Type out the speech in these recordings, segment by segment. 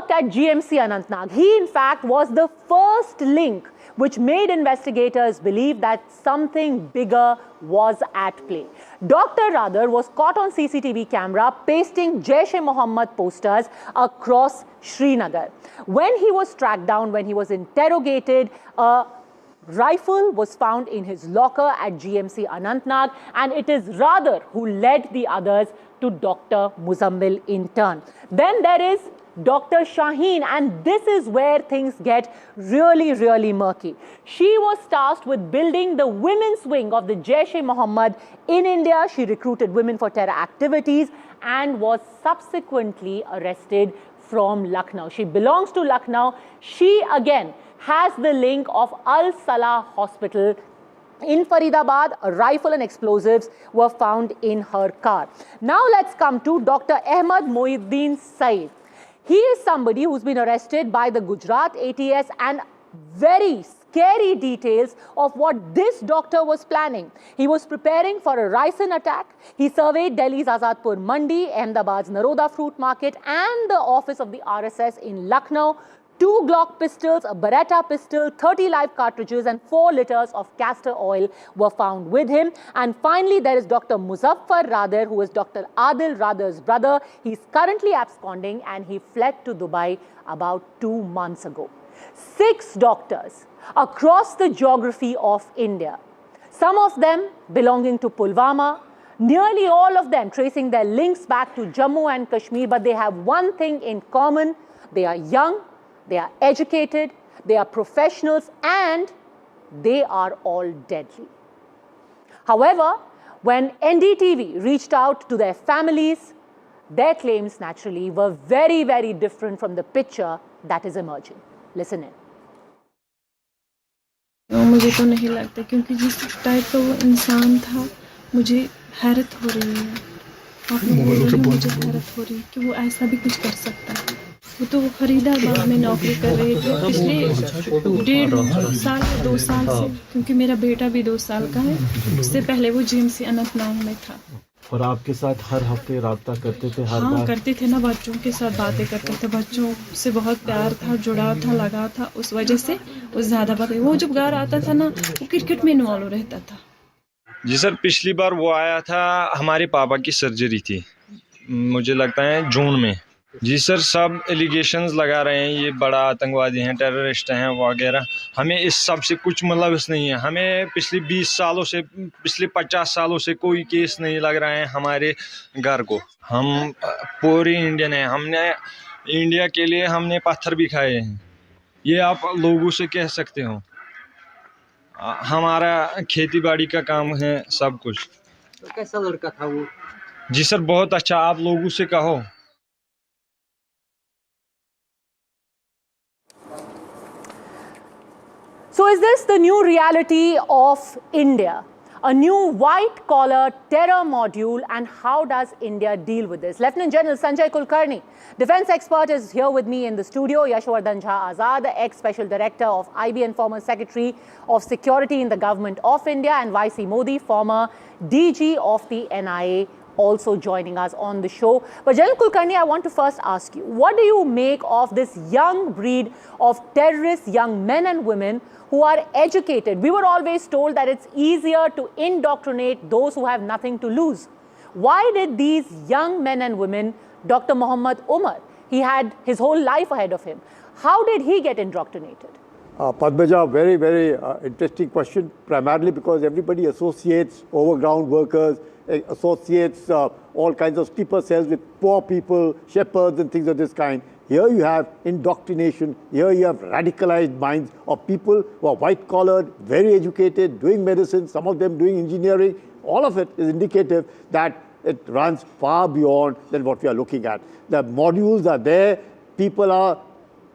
worked at GMC Anantnag. He, in fact, was the first link which made investigators believe that something bigger was at play. Dr. Azhar was caught on CCTV camera pasting Jaish-e-Mohammed posters across Srinagar. When he was tracked down, when he was interrogated, a rifle was found in his locker at GMC Anantnag, and it is Azhar who led the others to Dr. Muzammil in turn. Then there is Dr. Shaheen, and this is where things get really murky. She was tasked with building the women's wing of the Jaish-e-Mohammed in India. She recruited women for terror activities and was subsequently arrested from Lucknow. She belongs to Lucknow. She again has the link of Al-Salah Hospital in Faridabad. A rifle and explosives were found in her car. Now let's come to Dr. Ahmad Moinuddin Saeed. He is somebody who's been arrested by the Gujarat ATS, and very scary details of what this doctor was planning. He was preparing for a ricin attack. He surveyed Delhi's Azadpur Mandi, Ahmedabad's Naroda Fruit Market, and the office of the RSS in Lucknow. 2 Glock pistols, a Beretta pistol, 30 live cartridges, and 4 liters of castor oil were found with him. And finally, there is Dr. Muzaffar Radar, who is Dr. Adil Radar's brother. He's currently absconding, and he fled to Dubai about 2 months ago. 6 doctors across the geography of India, some of them belonging to Pulwama, nearly all of them tracing their links back to Jammu and Kashmir, but they have one thing in common: they are young, they are educated, they are professionals, and they are all deadly. However, when NDTV reached out to their families, their claims naturally were very different from the picture that is emerging. Listen in. मुझे तो नहीं लगता, क्योंकि जिस type का वो इंसान था, मुझे हैरत हो रही है। मुझे हैरत हो रही है कि वो ऐसा भी कुछ कर सकता है। वो तो फरीदाबाद में नौकरी कर रही थी पिछले 1.5 साल 2 साल से, क्योंकि मेरा बेटा भी 2 साल का है। उससे पहले वो GMC अनंतनाग में था। और आपके साथ हर हफ्ते राब्ता करते थे? हर हाँ बार करते थे ना, बच्चों के साथ बातें करते थे, बच्चों से बहुत प्यार था, जुड़ाव था, लगाव था। उस वजह से वो ज़्यादा बात, वो जब घर आता था ना, वो क्रिकेट में इन्वॉल्व रहता था। जी सर, पिछली बार वो आया था, हमारे पापा की सर्जरी थी, मुझे लगता है जून में। जी सर, सब एलिगेशंस लगा रहे हैं, ये बड़ा आतंकवादी हैं, टेररिस्ट हैं वगैरह। हमें इस सब से कुछ मुलविस नहीं है। हमें पिछले 20 सालों से, पिछले 50 सालों से कोई केस नहीं लग रहा है हमारे घर को। हम पूरी इंडियन हैं, हमने इंडिया के लिए हमने पत्थर भी खाए हैं, ये आप लोगों से कह सकते हो। हमारा खेती बाड़ी का काम है, सब कुछ। तो कैसा लड़का था वो? जी सर, बहुत अच्छा, आप लोगों से कहो। So is this the new reality of India? A new white-collar terror module, and how does India deal with this? Lieutenant General Sanjay Kulkarni, defense expert, is here with me in the studio. Yashwardhan Jha Azad, the ex-special director of IB and former secretary of security in the government of India, and YC Modi, former DG of the NIA, also joining us on the show. But General Kulkarni, I want to first ask you, what do you make of this young breed of terrorists, young men and women who are educated? We were always told that it's easier to indoctrinate those who have nothing to lose. Why did these young men and women, Dr. Muhammad Umar, he had his whole life ahead of him, how did he get indoctrinated? Padmaja, very interesting question, primarily because everybody associates overground workers, associates all kinds of sleeper cells with poor people, shepherds and things of this kind. Here you have indoctrination, here you have radicalized minds of people who are white-collared, very educated, doing medicine, some of them doing engineering. All of it is indicative that it runs far beyond than what we are looking at. The modules are there, people are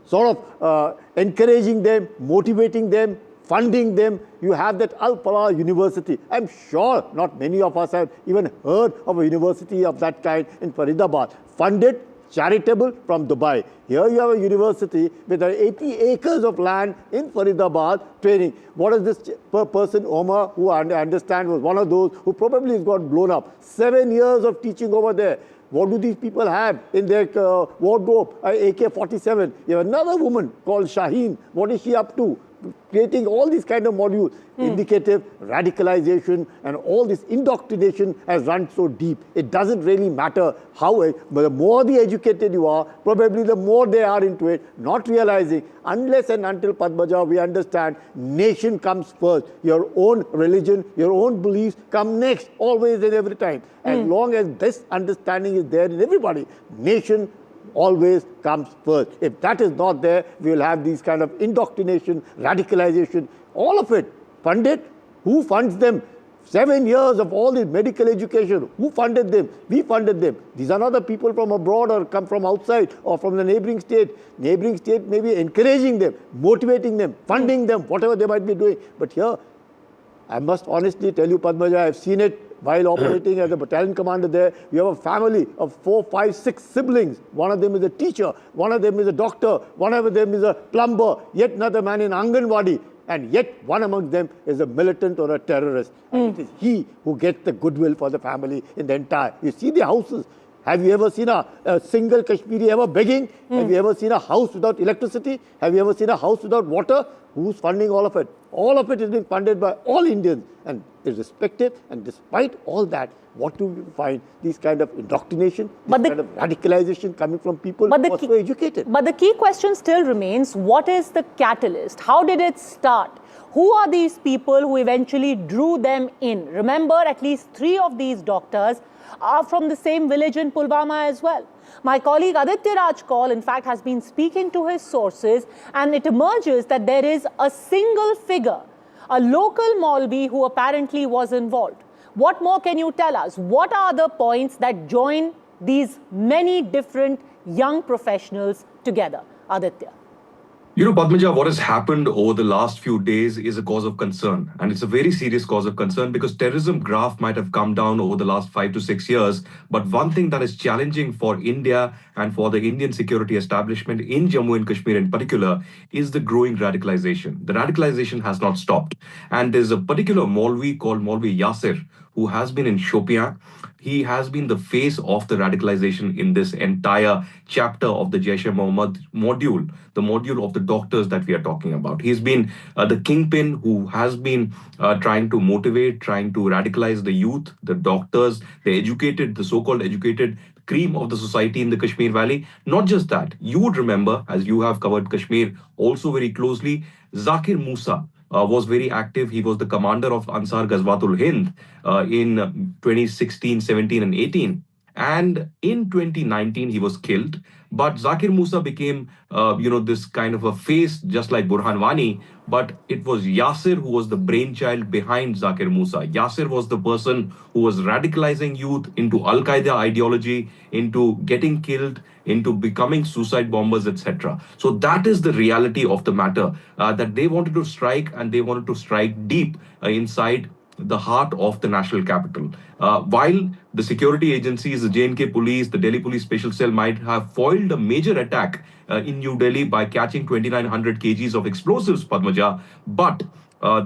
sort of encouraging them, motivating them, funding them. You have that Al-Falah University. I'm sure not many of us have even heard of a university of that kind in Faridabad, funded, charitable from Dubai. Here you have a university with 80 acres of land in Faridabad training. What is this person, Omar, who I understand was one of those who probably has got blown up? 7 years of teaching over there. What do these people have in their wardrobe? AK-47. You have another woman called Shaheen. What is she up to? Creating all these kind of modules, indicative, radicalization, and all this indoctrination has run so deep. It doesn't really matter how, but the more the educated you are, probably the more they are into it, not realizing, unless and until, Padmaja, we understand, nation comes first. Your own religion, your own beliefs come next, always and every time. As long as this understanding is there in everybody, nation always comes first. If that is not there, we will have these kind of indoctrination, radicalization, all of it. Funded? Who funds them? 7 years of all this medical education. Who funded them? We funded them. These are not the people from abroad or come from outside or from the neighboring state. Neighboring state may be encouraging them, motivating them, funding them, whatever they might be doing. But here, I must honestly tell you, Padmaja, I've seen it while operating as a battalion commander there. You have a family of 4, 5, 6 siblings. One of them is a teacher, one of them is a doctor, one of them is a plumber, yet another man in Anganwadi, and yet one among them is a militant or a terrorist. And it is he who gets the goodwill for the family in the entire. You see the houses. Have you ever seen a single Kashmiri ever begging? Have you ever seen a house without electricity? Have you ever seen a house without water? Who's funding all of it? All of it is being funded by all Indians, and irrespective, and despite all that, what do we find? These kind of indoctrination, this kind of radicalization coming from people who are so educated. But the key question still remains, what is the catalyst? How did it start? Who are these people who eventually drew them in? Remember, at least 3 of these doctors are from the same village in Pulwama as well. My colleague Aditya Raj Kaul, in fact, has been speaking to his sources, and it emerges that there is a single figure, a local Maulvi who apparently was involved. What more can you tell us? What are the points that join these many different young professionals together? Aditya. You know, Padmaja, what has happened over the last few days is a cause of concern. And it's a very serious cause of concern because terrorism graph might have come down over the last 5 to 6 years. But one thing that is challenging for India and for the Indian security establishment in Jammu and Kashmir in particular is the growing radicalization. The radicalization has not stopped. And there's a particular Maulvi called Maulvi Yasir, who has been in Shopian. He has been the face of the radicalization in this entire chapter of the Jaish-e-Mohammed module, the module of the doctors that we are talking about. He's been the kingpin who has been trying to motivate, trying to radicalize the youth, the doctors, the educated, the so-called educated cream of the society in the Kashmir Valley. Not just that, you would remember, as you have covered Kashmir also very closely, Zakir Musa was very active. He was the commander of Ansar Ghazwatul Hind in 2016, 17 and 18. And in 2019, he was killed. But Zakir Musa became, this kind of a face, just like Burhan Wani. But it was Yasir who was the brainchild behind Zakir Musa. Yasir was the person who was radicalizing youth into Al-Qaeda ideology, into getting killed, into becoming suicide bombers, etc. So that is the reality of the matter, that they wanted to strike, and they wanted to strike deep inside the heart of the national capital. While the security agencies, the J&K police, the Delhi Police Special Cell might have foiled a major attack in New Delhi by catching 2,900 kgs of explosives, Padmaja, but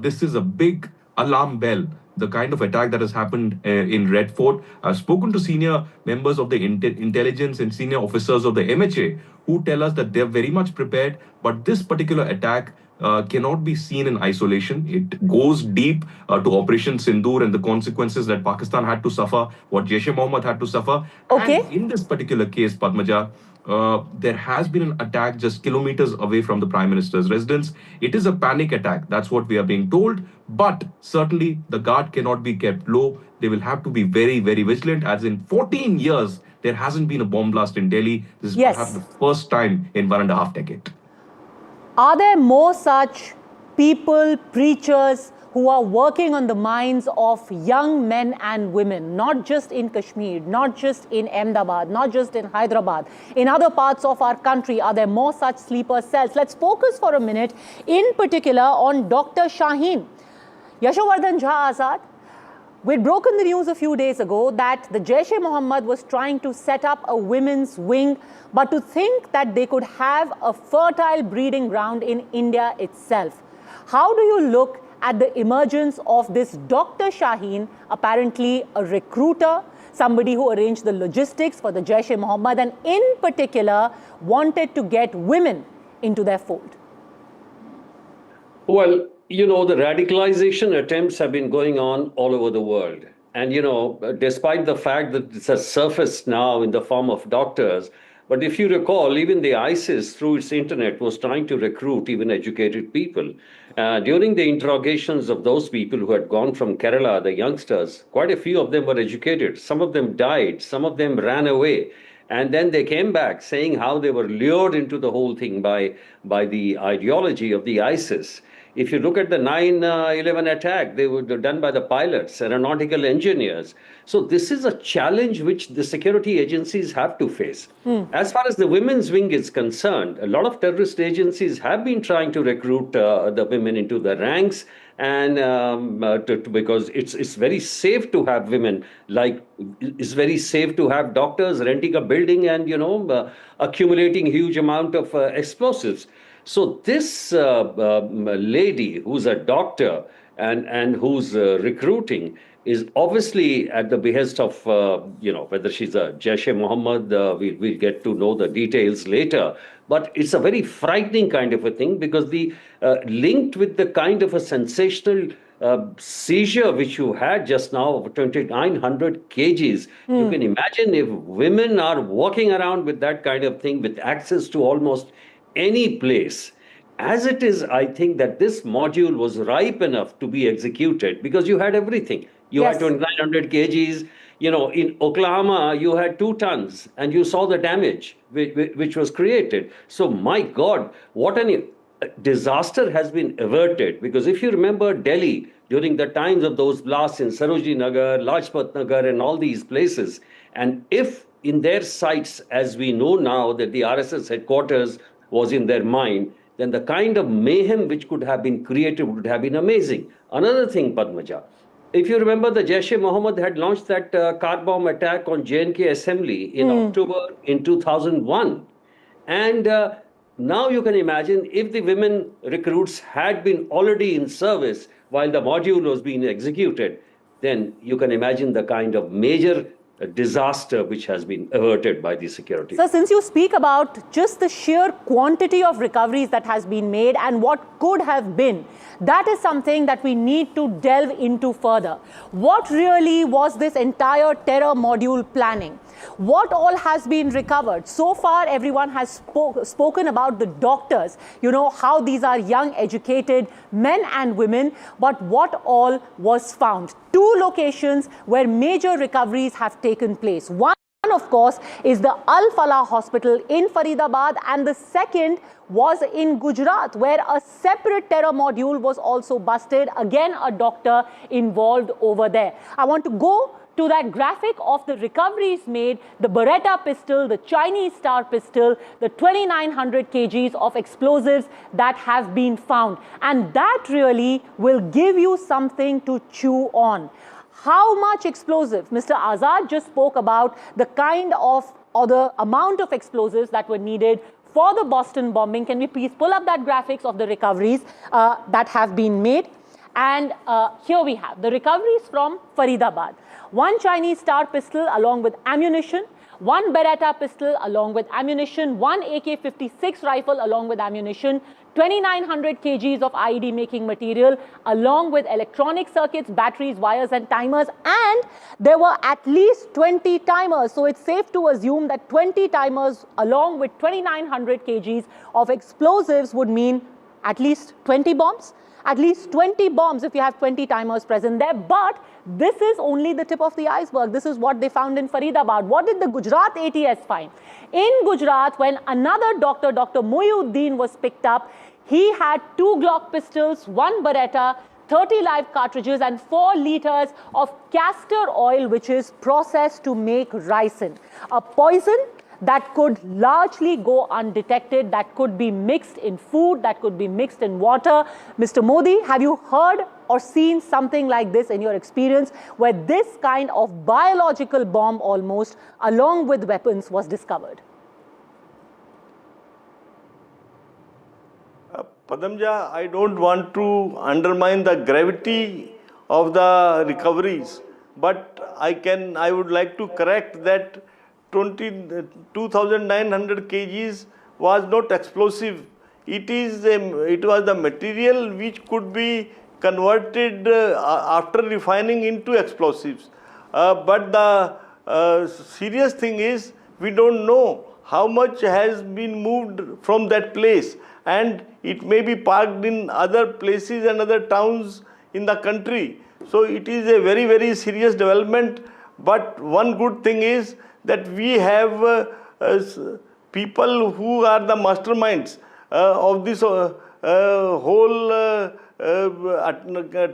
this is a big alarm bell. The kind of attack that has happened in Red Fort. I've spoken to senior members of the intelligence and senior officers of the MHA who tell us that they're very much prepared, but this particular attack cannot be seen in isolation. It goes deep to Operation Sindoor and the consequences that Pakistan had to suffer, what Jaish-e-Mohammed had to suffer. Okay. And in this particular case, Padmaja, there has been an attack just kilometers away from the Prime Minister's residence. It is a panic attack. That's what we are being told. But certainly the guard cannot be kept low. They will have to be very, very vigilant. As in 14 years, there hasn't been a bomb blast in Delhi. This is perhaps the first time in 1.5 decades. Are there more such people, preachers, who are working on the minds of young men and women, not just in Kashmir, not just in Ahmedabad, not just in Hyderabad, in other parts of our country? Are there more such sleeper cells? Let's focus for a minute, in particular, on Dr. Shaheen. Yashovardhan Jha Azad. We'd broken the news a few days ago that the Jaish-e-Mohammed was trying to set up a women's wing, but to think that they could have a fertile breeding ground in India itself. How do you look at the emergence of this Dr. Shaheen, apparently a recruiter, somebody who arranged the logistics for the Jaish-e-Mohammed and in particular wanted to get women into their fold. Well, you know, the radicalization attempts have been going on all over the world. And, you know, despite the fact that it's has surfaced now in the form of doctors, but if you recall, even the ISIS, through its internet, was trying to recruit even educated people. During the interrogations of those people who had gone from Kerala, the youngsters, quite a few of them were educated. Some of them died. Some of them ran away. And then they came back saying how they were lured into the whole thing by the ideology of the ISIS. If you look at the 9/11 attack, they were done by the pilots, aeronautical engineers. So this is a challenge which the security agencies have to face. As far as the women's wing is concerned, a lot of terrorist agencies have been trying to recruit the women into the ranks, and because it's very safe to have women, like it's very safe to have doctors renting a building and, you know, accumulating huge amount of explosives. So this lady who's a doctor and who's recruiting is obviously at the behest of, you know, whether she's a Jaish-e-Mohammed, we'll get to know the details later. But it's a very frightening kind of a thing because linked with the kind of a sensational seizure which you had just now of 2,900 kgs. You can imagine if women are walking around with that kind of thing with access to almost any place. As it is, I think that this module was ripe enough to be executed because you had everything. You had 2,900 kgs. You know, in Oklahoma, you had 2 tons and you saw the damage which was created. So, my God, what an disaster has been averted. Because if you remember Delhi during the times of those blasts in Sarojini Nagar, Lajpat Nagar, and all these places, and if in their sights, as we know now that the RSS headquarters was in their mind, then the kind of mayhem which could have been created would have been amazing. Another thing, Padmaja, if you remember, the Jaish-e-Mohammed had launched that car bomb attack on J&K Assembly in October in 2001. And now you can imagine if the women recruits had been already in service while the module was being executed, then you can imagine the kind of major disaster which has been averted by the security. So since you speak about just the sheer quantity of recoveries that has been made and what could have been, that is something that we need to delve into further. What really was this entire terror module planning? What all has been recovered? So far, everyone has spoken about the doctors, you know, how these are young, educated men and women, but what all was found? 2 locations where major recoveries have taken place. One, of course, is the Al-Falah Hospital in Faridabad, and the second was in Gujarat, where a separate terror module was also busted. Again, a doctor involved over there. I want to go to that graphic of the recoveries made, the Beretta pistol, the Chinese Star pistol, the 2,900 kgs of explosives that have been found. And that really will give you something to chew on. How much explosive? Mr. Azhar just spoke about the kind of, or the amount of explosives that were needed for the Boston bombing. Can we please pull up that graphics of the recoveries that have been made? And here we have the recoveries from Faridabad. 1 Chinese Star pistol along with ammunition, 1 Beretta pistol along with ammunition, 1 AK-56 rifle along with ammunition, 2,900 kgs of IED making material along with electronic circuits, batteries, wires and timers, and there were at least 20 timers. So it's safe to assume that 20 timers along with 2,900 kgs of explosives would mean at least 20 bombs. At least 20 bombs if you have 20 timers present there. But this is only the tip of the iceberg. This is what they found in Faridabad. What did the Gujarat ATS find? In Gujarat, when another doctor, Dr. Mohyuddin, was picked up, he had 2 Glock pistols, 1 Beretta, 30 live cartridges and 4 liters of castor oil, which is processed to make ricin, a poison that could largely go undetected, that could be mixed in food, that could be mixed in water. Mr. Modi, have you heard or seen something like this in your experience, where this kind of biological bomb almost, along with weapons, was discovered? Padamja, I don't want to undermine the gravity of the recoveries, but I would like to correct that 2,900 kgs was not explosive. It was the material which could be converted after refining into explosives. But the serious thing is, we don't know how much has been moved from that place, and it may be parked in other places and other towns in the country. So it is a very, very serious development. But one good thing is that we have people who are the masterminds of this whole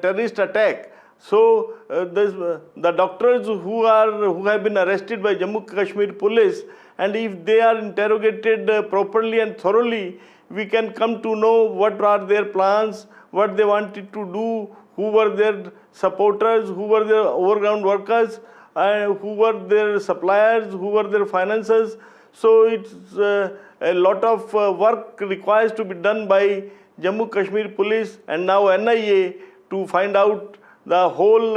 terrorist attack. So the doctors who have been arrested by Jammu Kashmir police, and if they are interrogated properly and thoroughly, we can come to know what are their plans, what they wanted to do, who were their supporters, who were their overground workers, who were their suppliers, who were their financiers. So it's a lot of work requires to be done by Jammu Kashmir police and now NIA to find out the whole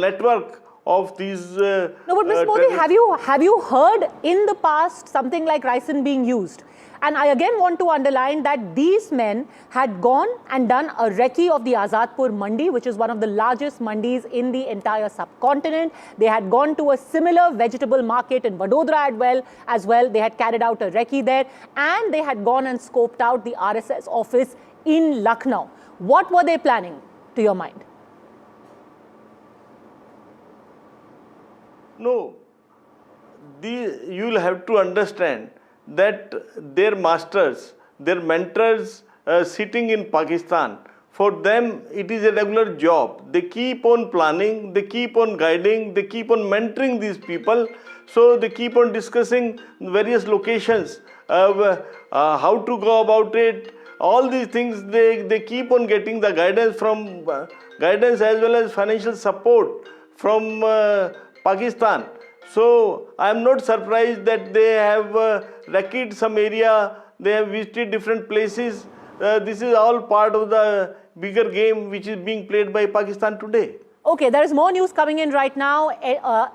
network of these. No, but Ms. Modi, have you heard in the past something like ricin being used? And I again want to underline that these men had gone and done a recce of the Azadpur Mandi, which is one of the largest mandis in the entire subcontinent. They had gone to a similar vegetable market in Vadodara as well. They had carried out a recce there, and they had gone and scoped out the RSS office in Lucknow. What were they planning, to your mind? No, you'll have to understand that their masters, their mentors sitting in Pakistan, for them it is a regular job. They keep on planning, they keep on guiding, they keep on mentoring these people. So they keep on discussing various locations, how to go about it. All these things, they keep on getting the guidance as well as financial support from Pakistan. So I am not surprised that they have wrecked some area, they have visited different places. This is all part of the bigger game which is being played by Pakistan today. Okay, there is more news coming in right now.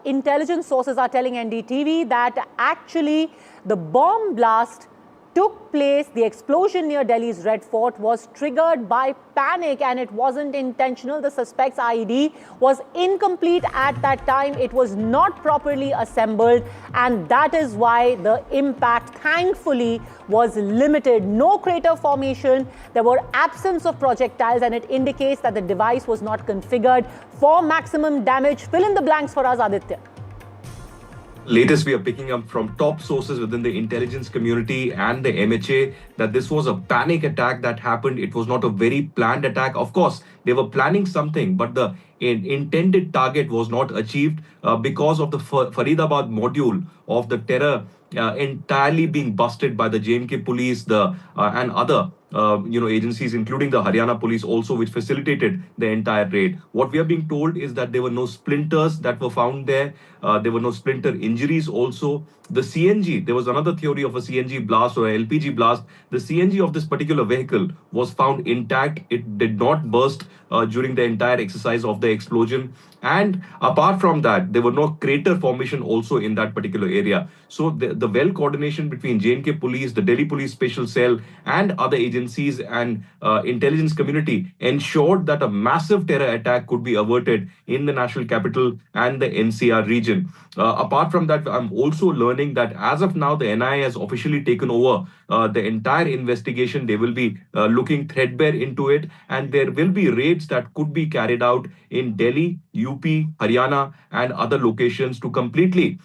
Intelligence sources are telling NDTV that actually the bomb blast took place, the explosion near Delhi's Red Fort was triggered by panic, and it wasn't intentional. The suspect's IED was incomplete at that time. It was not properly assembled, and that is why the impact, thankfully, was limited. No crater formation. There were absence of projectiles, and it indicates that the device was not configured for maximum damage. Fill in the blanks for us, Aditya. Latest, we are picking up from top sources within the intelligence community and the MHA that this was a panic attack that happened. It was not a very planned attack. Of course, they were planning something, but the intended target was not achieved because of the Faridabad module of the terror entirely being busted by the J&K police and other agencies, including the Haryana police also, which facilitated the entire raid. What we are being told is that there were no splinters that were found there. There were no splinter injuries also. The CNG, there was another theory of a CNG blast or a LPG blast. The CNG of this particular vehicle was found intact. It did not burst during the entire exercise of the explosion. And apart from that, there were no crater formation also in that particular area. So the well coordination between J&K police, the Delhi Police Special Cell, and other agencies and intelligence community ensured that a massive terror attack could be averted in the national capital and the NCR region. Apart from that, I'm also learning that as of now, the NIA has officially taken over the entire investigation. They will be looking threadbare into it, and there will be raids that could be carried out in Delhi, UP, Haryana, and other locations to completely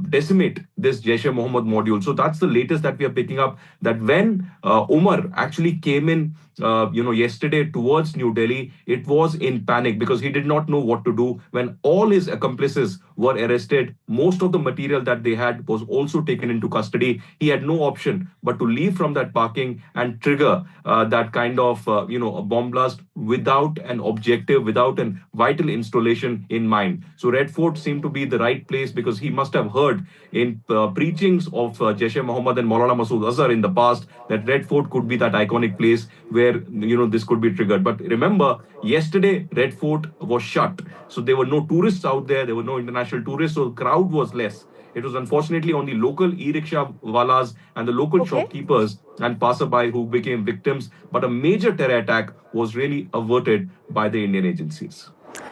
decimate this Jaish-e-Mohammed module. So that's the latest that we are picking up, that when Umar actually came in yesterday towards New Delhi, it was in panic because he did not know what to do. When all his accomplices were arrested, most of the material that they had was also taken into custody. He had no no option but to leave from that parking and trigger that kind of, a bomb blast without an objective, without a vital installation in mind. So Red Fort seemed to be the right place because he must have heard in preachings of Jaish-e-Mohammed and Maulana Masood Azhar in the past that Red Fort could be that iconic place where, this could be triggered. But remember, yesterday, Red Fort was shut. So there were no tourists out there. There were no international tourists. So the crowd was less. It was unfortunately only local e-rickshaw walas and the local shopkeepers and passerby who became victims. But a major terror attack was really averted by the Indian agencies.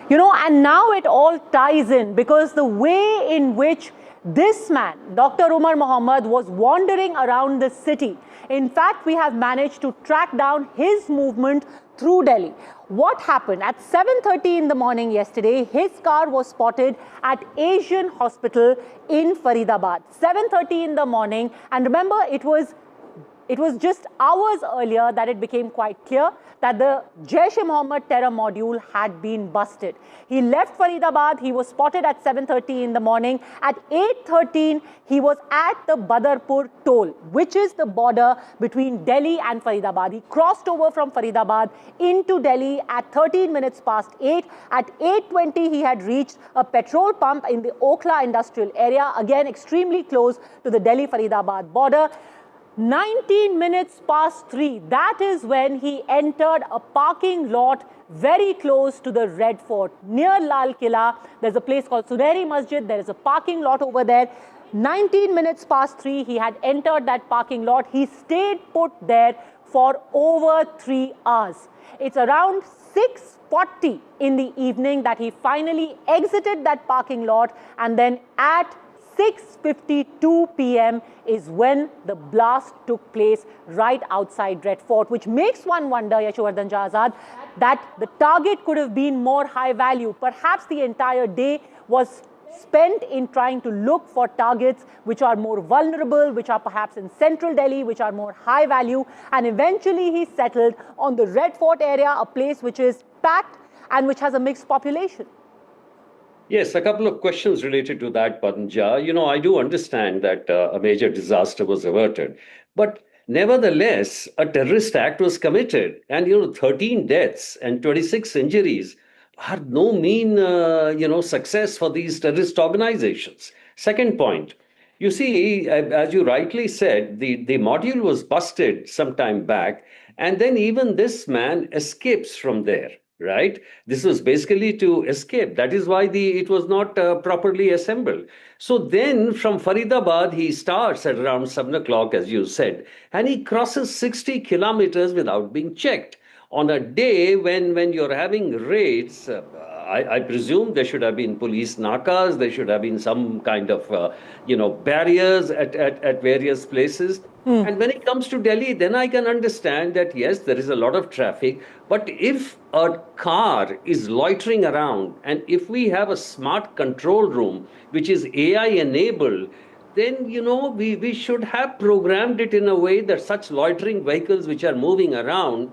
And now it all ties in because the way in which this man, Dr. ul-Mominaat, was wandering around the city. In fact, we have managed to track down his movement through Delhi. What happened? At 7:30 in the morning yesterday, his car was spotted at Asian Hospital in Faridabad. 7:30 in the morning, and remember, it was just hours earlier that it became quite clear that the Jaish-e-Mohammed terror module had been busted. He left Faridabad, he was spotted at 7:30 in the morning. At 8:13, he was at the Badarpur toll, which is the border between Delhi and Faridabad. He crossed over from Faridabad into Delhi at 13 minutes past 8. At 8:20, he had reached a petrol pump in the Okhla industrial area, again extremely close to the Delhi-Faridabad border. 19 minutes past 3, that is when he entered a parking lot very close to the Red Fort. Near Lal Killa, there's a place called Sunehri Masjid. There is a parking lot over there. 19 minutes past 3, he had entered that parking lot. He stayed put there for over 3 hours. It's around 6:40 in the evening that he finally exited that parking lot, and then at 6:52 p.m. is when the blast took place right outside Red Fort, which makes one wonder, Yashowardhan Azhar, that the target could have been more high value. Perhaps the entire day was spent in trying to look for targets which are more vulnerable, which are perhaps in central Delhi, which are more high value, and eventually he settled on the Red Fort area, a place which is packed and which has a mixed population. Yes, a couple of questions related to that, Padmja. I do understand that a major disaster was averted, but nevertheless, a terrorist act was committed, and 13 deaths and 26 injuries are no mean success for these terrorist organizations. Second point, you see, as you rightly said, the module was busted some time back, and then even this man escapes from there. Right? This was basically to escape. That is why it was not properly assembled. So then from Faridabad, he starts at around 7 o'clock, as you said, and he crosses 60 kilometers without being checked. On a day when you're having raids, I presume there should have been police nakas, there should have been some kind of, barriers at various places. And when it comes to Delhi, then I can understand that, yes, there is a lot of traffic. But if a car is loitering around, and if we have a smart control room, which is AI enabled, then, we should have programmed it in a way that such loitering vehicles which are moving around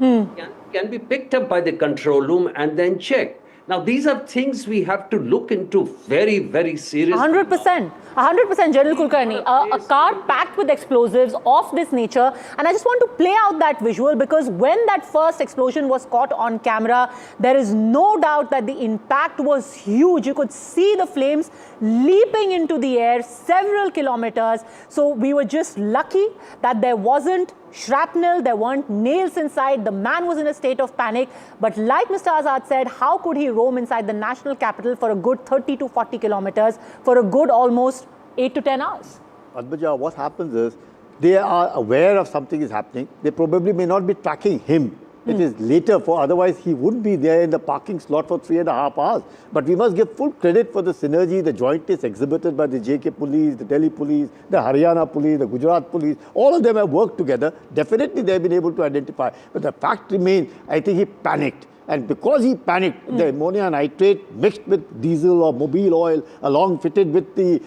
can be picked up by the control room and then checked. Now, these are things we have to look into very, very seriously. 100%, General Kulkarni. A car packed with explosives of this nature. And I just want to play out that visual because when that first explosion was caught on camera, there is no doubt that the impact was huge. You could see the flames leaping into the air several kilometers. So we were just lucky that there wasn't shrapnel, there weren't nails inside. The man was in a state of panic. But like Mr. Azhar said, how could he roam inside the national capital for a good 30 to 40 kilometers for a good almost 8 to 10 hours? Padmaja, what happens is they are aware of something is happening. They probably may not be tracking him. It is later, otherwise he wouldn't be there in the parking slot for 3.5 hours. But we must give full credit for the synergy, the jointness exhibited by the JK police, the Delhi police, the Haryana police, the Gujarat police. All of them have worked together. Definitely they have been able to identify. But the fact remains, I think he panicked. And because he panicked, the ammonia nitrate mixed with diesel or mobile oil, along fitted with the,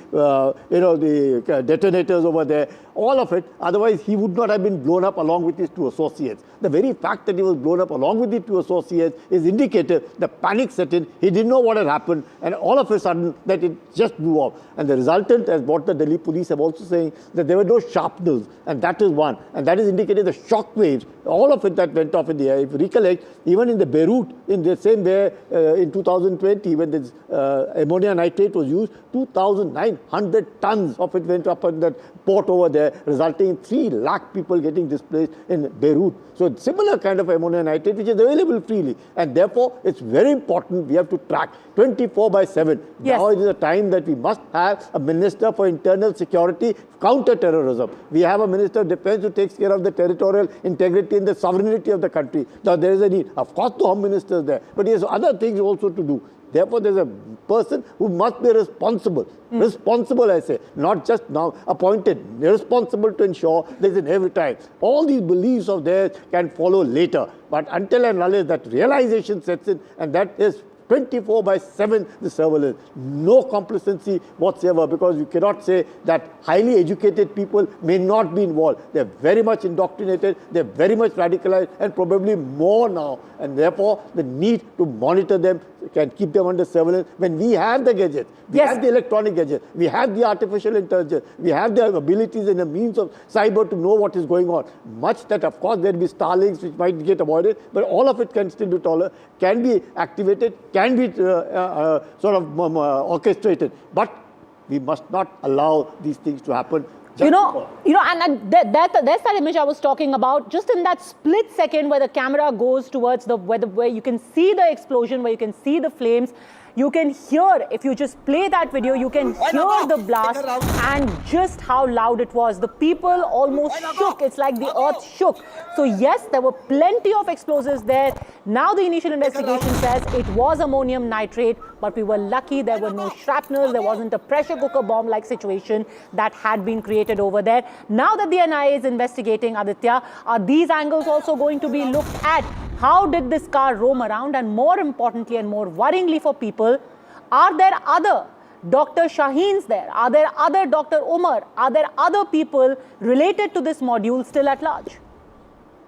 the detonators over there, all of it. Otherwise, he would not have been blown up along with his two associates. The very fact that he was blown up along with his two associates is indicative the panic set in. He didn't know what had happened, and all of a sudden that it just blew off. And the resultant, as what the Delhi police have also saying, that there were no sharpnels, and that is one. And that is indicated the shock waves, all of it that went off in the air. If you recollect, even in the Beirut, in the same way in 2020, when this ammonia nitrate was used, 2,900 tons of it went up in that port over there, resulting in 3 lakh people getting displaced in Beirut. So it's similar kind of ammonia nitrate which is available freely, and therefore it's very important we have to track 24/7. Yes. Now it is a time that we must have a Minister for Internal Security, counter-terrorism. We have a Minister of Defence who takes care of the territorial integrity and the sovereignty of the country. Now there is a need. Of course the Home Minister is there, but he has other things also to do. Therefore, there's a person who must be responsible. Responsible, I say, not just now appointed, responsible to ensure there's in every time. All these beliefs of theirs can follow later. But until and unless that realization sets in, and that is 24/7 the surveillance, no complacency whatsoever, because you cannot say that highly educated people may not be involved. They're very much indoctrinated, they're very much radicalized, and probably more now. And therefore, the need to monitor them, can keep them under surveillance. When we have the gadgets, we have the electronic gadgets, we have the artificial intelligence, we have the abilities and the means of cyber to know what is going on. Much that, of course, there will be Starlinks which might get avoided, but all of it can still be can be activated, can be orchestrated. But we must not allow these things to happen. And that's that image I was talking about. Just in that split second where the camera goes towards where you can see the explosion, where you can see the flames, you can hear, if you just play that video, you can hear the blast and just how loud it was. The people almost shook. It's like the earth shook. So yes, there were plenty of explosives there. Now the initial investigation says it was ammonium nitrate, but we were lucky there were no shrapnels. There wasn't a pressure cooker bomb-like situation that had been created over there. Now that the NIA is investigating, Aditya, are these angles also going to be looked at? How did this car roam around? And more importantly and more worryingly for people, are there other Dr. Shaheens there? Are there other Dr. Umar? Are there other people related to this module still at large?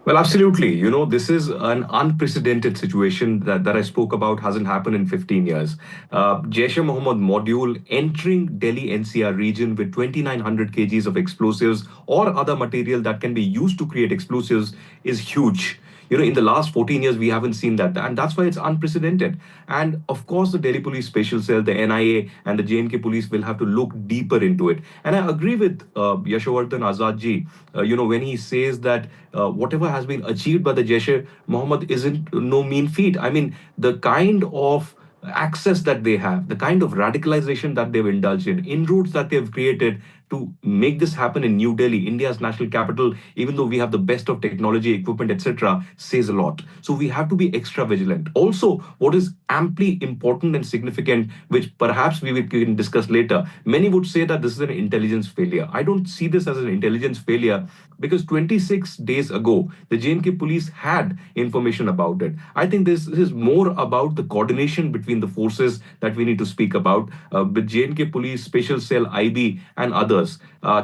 Well, absolutely. You know, this is an unprecedented situation that I spoke about, hasn't happened in 15 years. Jaish-e-Mohammed module entering Delhi NCR region with 2,900 kgs of explosives or other material that can be used to create explosives is huge. You know, in the last 14 years, we haven't seen that. And that's why it's unprecedented. And of course, the Delhi Police Special Cell, the NIA and the J&K Police will have to look deeper into it. And I agree with Yashowardhan Azhar ji, when he says that whatever has been achieved by the Jaish-e-Mohammed isn't no mean feat. I mean, the kind of access that they have, the kind of radicalization that they've indulged in, inroads that they've created to make this happen in New Delhi, India's national capital, even though we have the best of technology, equipment, etc., says a lot. So we have to be extra vigilant. Also, what is amply important and significant, which perhaps we can discuss later, many would say that this is an intelligence failure. I don't see this as an intelligence failure because 26 days ago, the J&K police had information about it. I think this is more about the coordination between the forces that we need to speak about, with J&K police, Special Cell, IB, and others.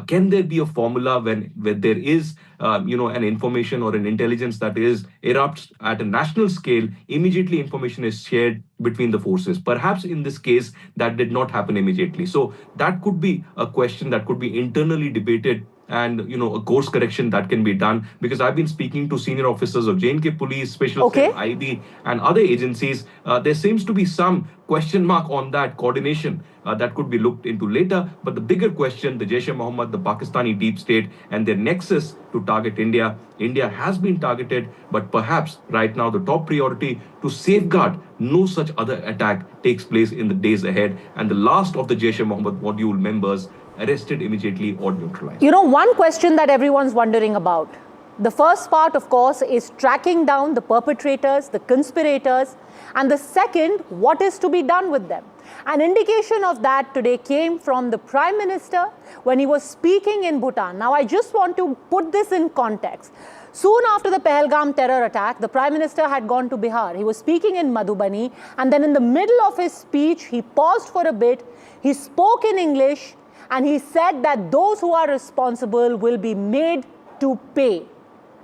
Can there be a formula when there is an information or an intelligence that erupts at a national scale, immediately information is shared between the forces? Perhaps in this case, that did not happen immediately. So that could be a question that could be internally debated, and a course correction that can be done, because I've been speaking to senior officers of J&K Police, Special Cell, IB, and other agencies. There seems to be some question mark on that coordination that could be looked into later. But the bigger question, the Jaish-e-Mohammed, the Pakistani deep state, and their nexus to target India. India has been targeted, but perhaps right now the top priority to safeguard no such other attack takes place in the days ahead, and the last of the Jaish-e-Mohammed module members arrested immediately or neutralized. One question that everyone's wondering about. The first part, of course, is tracking down the perpetrators, the conspirators, and the second, what is to be done with them. An indication of that today came from the Prime Minister when he was speaking in Bhutan. Now, I just want to put this in context. Soon after the Pahalgam terror attack, the Prime Minister had gone to Bihar. He was speaking in Madhubani, and then in the middle of his speech, he paused for a bit, he spoke in English, And he said that those who are responsible will be made to pay.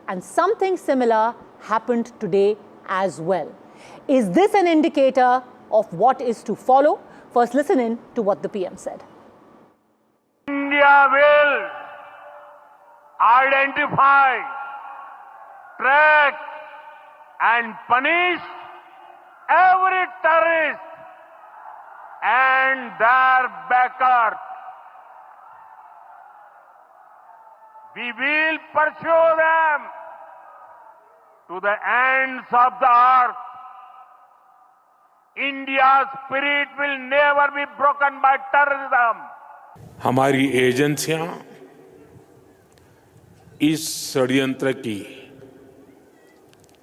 And something similar happened today as well. Is this an indicator of what is to follow? First, listen in to what the PM said. India will identify, track and punish every terrorist and their backers. We will pursue them to the ends of the earth. India's spirit will never be broken by terrorism. हमारी एजेंसियां इस षड्यंत्र की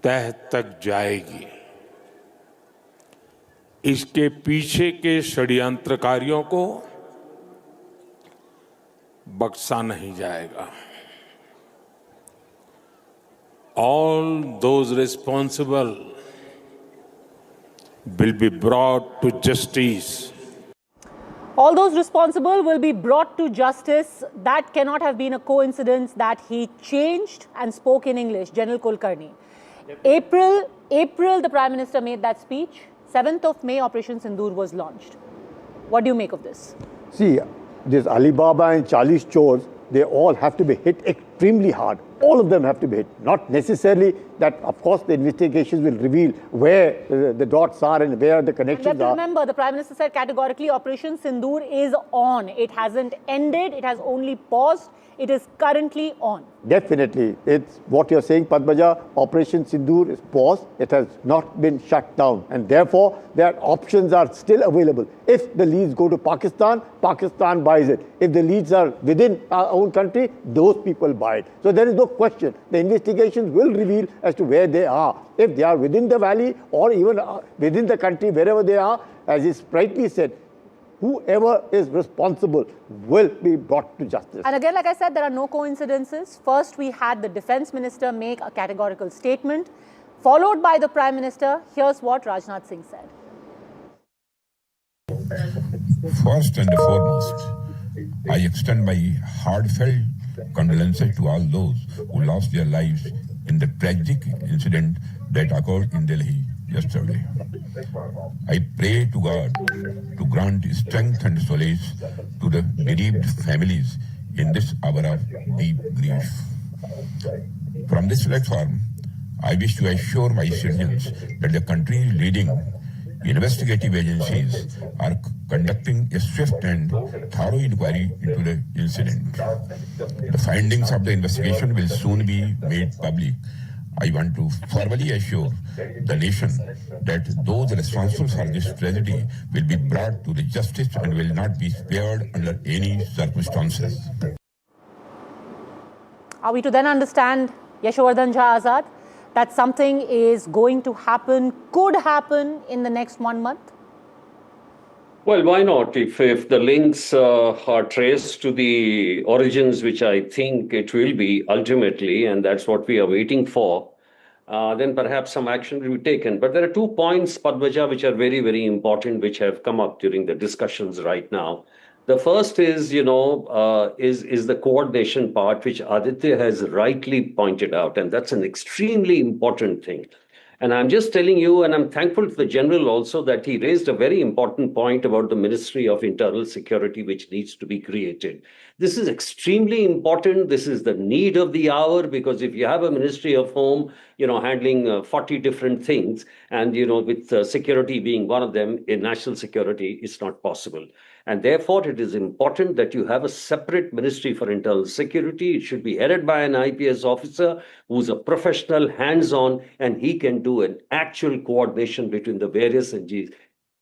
तह तक जाएगी। इसके पीछे के षड्यंत्रकारियों को बख्शा नहीं जाएगा। All those responsible will be brought to justice. All those responsible will be brought to justice. That cannot have been a coincidence that he changed and spoke in English, General Kulkarni. April, the Prime Minister made that speech. 7th of May, Operation Sindoor was launched. What do you make of this? See, this Alibaba and Charlie's chores, they all have to be hit extremely hard. All of them have to be hit. Not necessarily that, of course, the investigations will reveal where the dots are and where the connections And are. remember, the Prime Minister said categorically, Operation Sindoor is on. It hasn't ended. It has only paused. It is currently on. Definitely. It's what you're saying, Padmaja. Operation Sindoor is paused. It has not been shut down. And therefore, their options are still available. If the leads go to Pakistan, Pakistan buys it. If the leads are within our own country, those people buy it. So there is no question. The investigations will reveal as to where they are. If they are within the valley or even within the country, wherever they are, as is rightly said, whoever is responsible will be brought to justice. And again, like I said, there are no coincidences. First, we had the Defence Minister make a categorical statement, followed by the Prime Minister. Here's what Rajnath Singh said. First and foremost, I extend my heartfelt condolences to all those who lost their lives in the tragic incident that occurred in Delhi yesterday. I pray to God to grant strength and solace to the bereaved families in this hour of deep grief. From this platform, I wish to assure my citizens that the country's leading investigative agencies are conducting a swift and thorough inquiry into the incident. The findings of the investigation will soon be made public. I want to formally assure the nation that those responsible for this tragedy will be brought to the justice and will not be spared under any circumstances. Are we to then understand, Yashovardhan Jha Azad, that something is going to happen, could happen in the next 1 month? Well, why not? If the links are traced to the origins, which I think it will be ultimately, and that's what we are waiting for, then perhaps some action will be taken. But there are 2 points, Padmaja, which are very, very important, which have come up during the discussions right now. The first is, is the coordination part, which Aditya has rightly pointed out, and that's an extremely important thing. And I'm just telling you, and I'm thankful to the General also, that he raised a very important point about the Ministry of Internal Security, which needs to be created. This is extremely important. This is the need of the hour, because if you have a Ministry of Home, handling 40 different things, and, with security being one of them, in national security, it's not possible. And therefore, it is important that you have a separate Ministry for Internal Security. It should be headed by an IPS officer who's a professional, hands-on, and he can do an actual coordination between the various NGs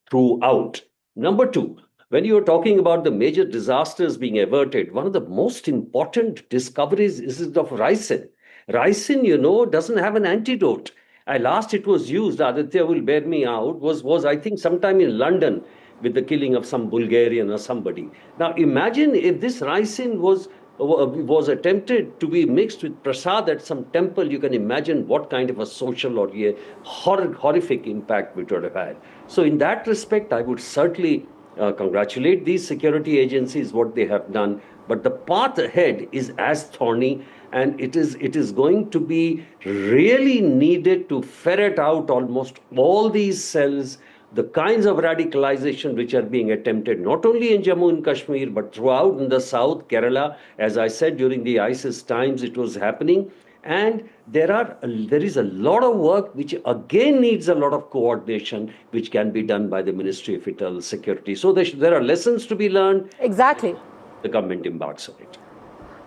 throughout. Number 2, when you are talking about the major disasters being averted, one of the most important discoveries is of ricin. Ricin, doesn't have an antidote. Last it was used, Aditya will bear me out, was I think sometime in London, with the killing of some Bulgarian or somebody. Now imagine if this ricin was attempted to be mixed with prasad at some temple, you can imagine what kind of a social or a horrific impact it would have had. So in that respect, I would certainly congratulate these security agencies what they have done, but the path ahead is as thorny, and it is going to be really needed to ferret out almost all these cells, the kinds of radicalization which are being attempted not only in Jammu and Kashmir but throughout in the south, Kerala. As I said, during the ISIS times it was happening. And there is a lot of work which again needs a lot of coordination, which can be done by the Ministry of Internal Security. So there are lessons to be learned. Exactly. The government embarks on it.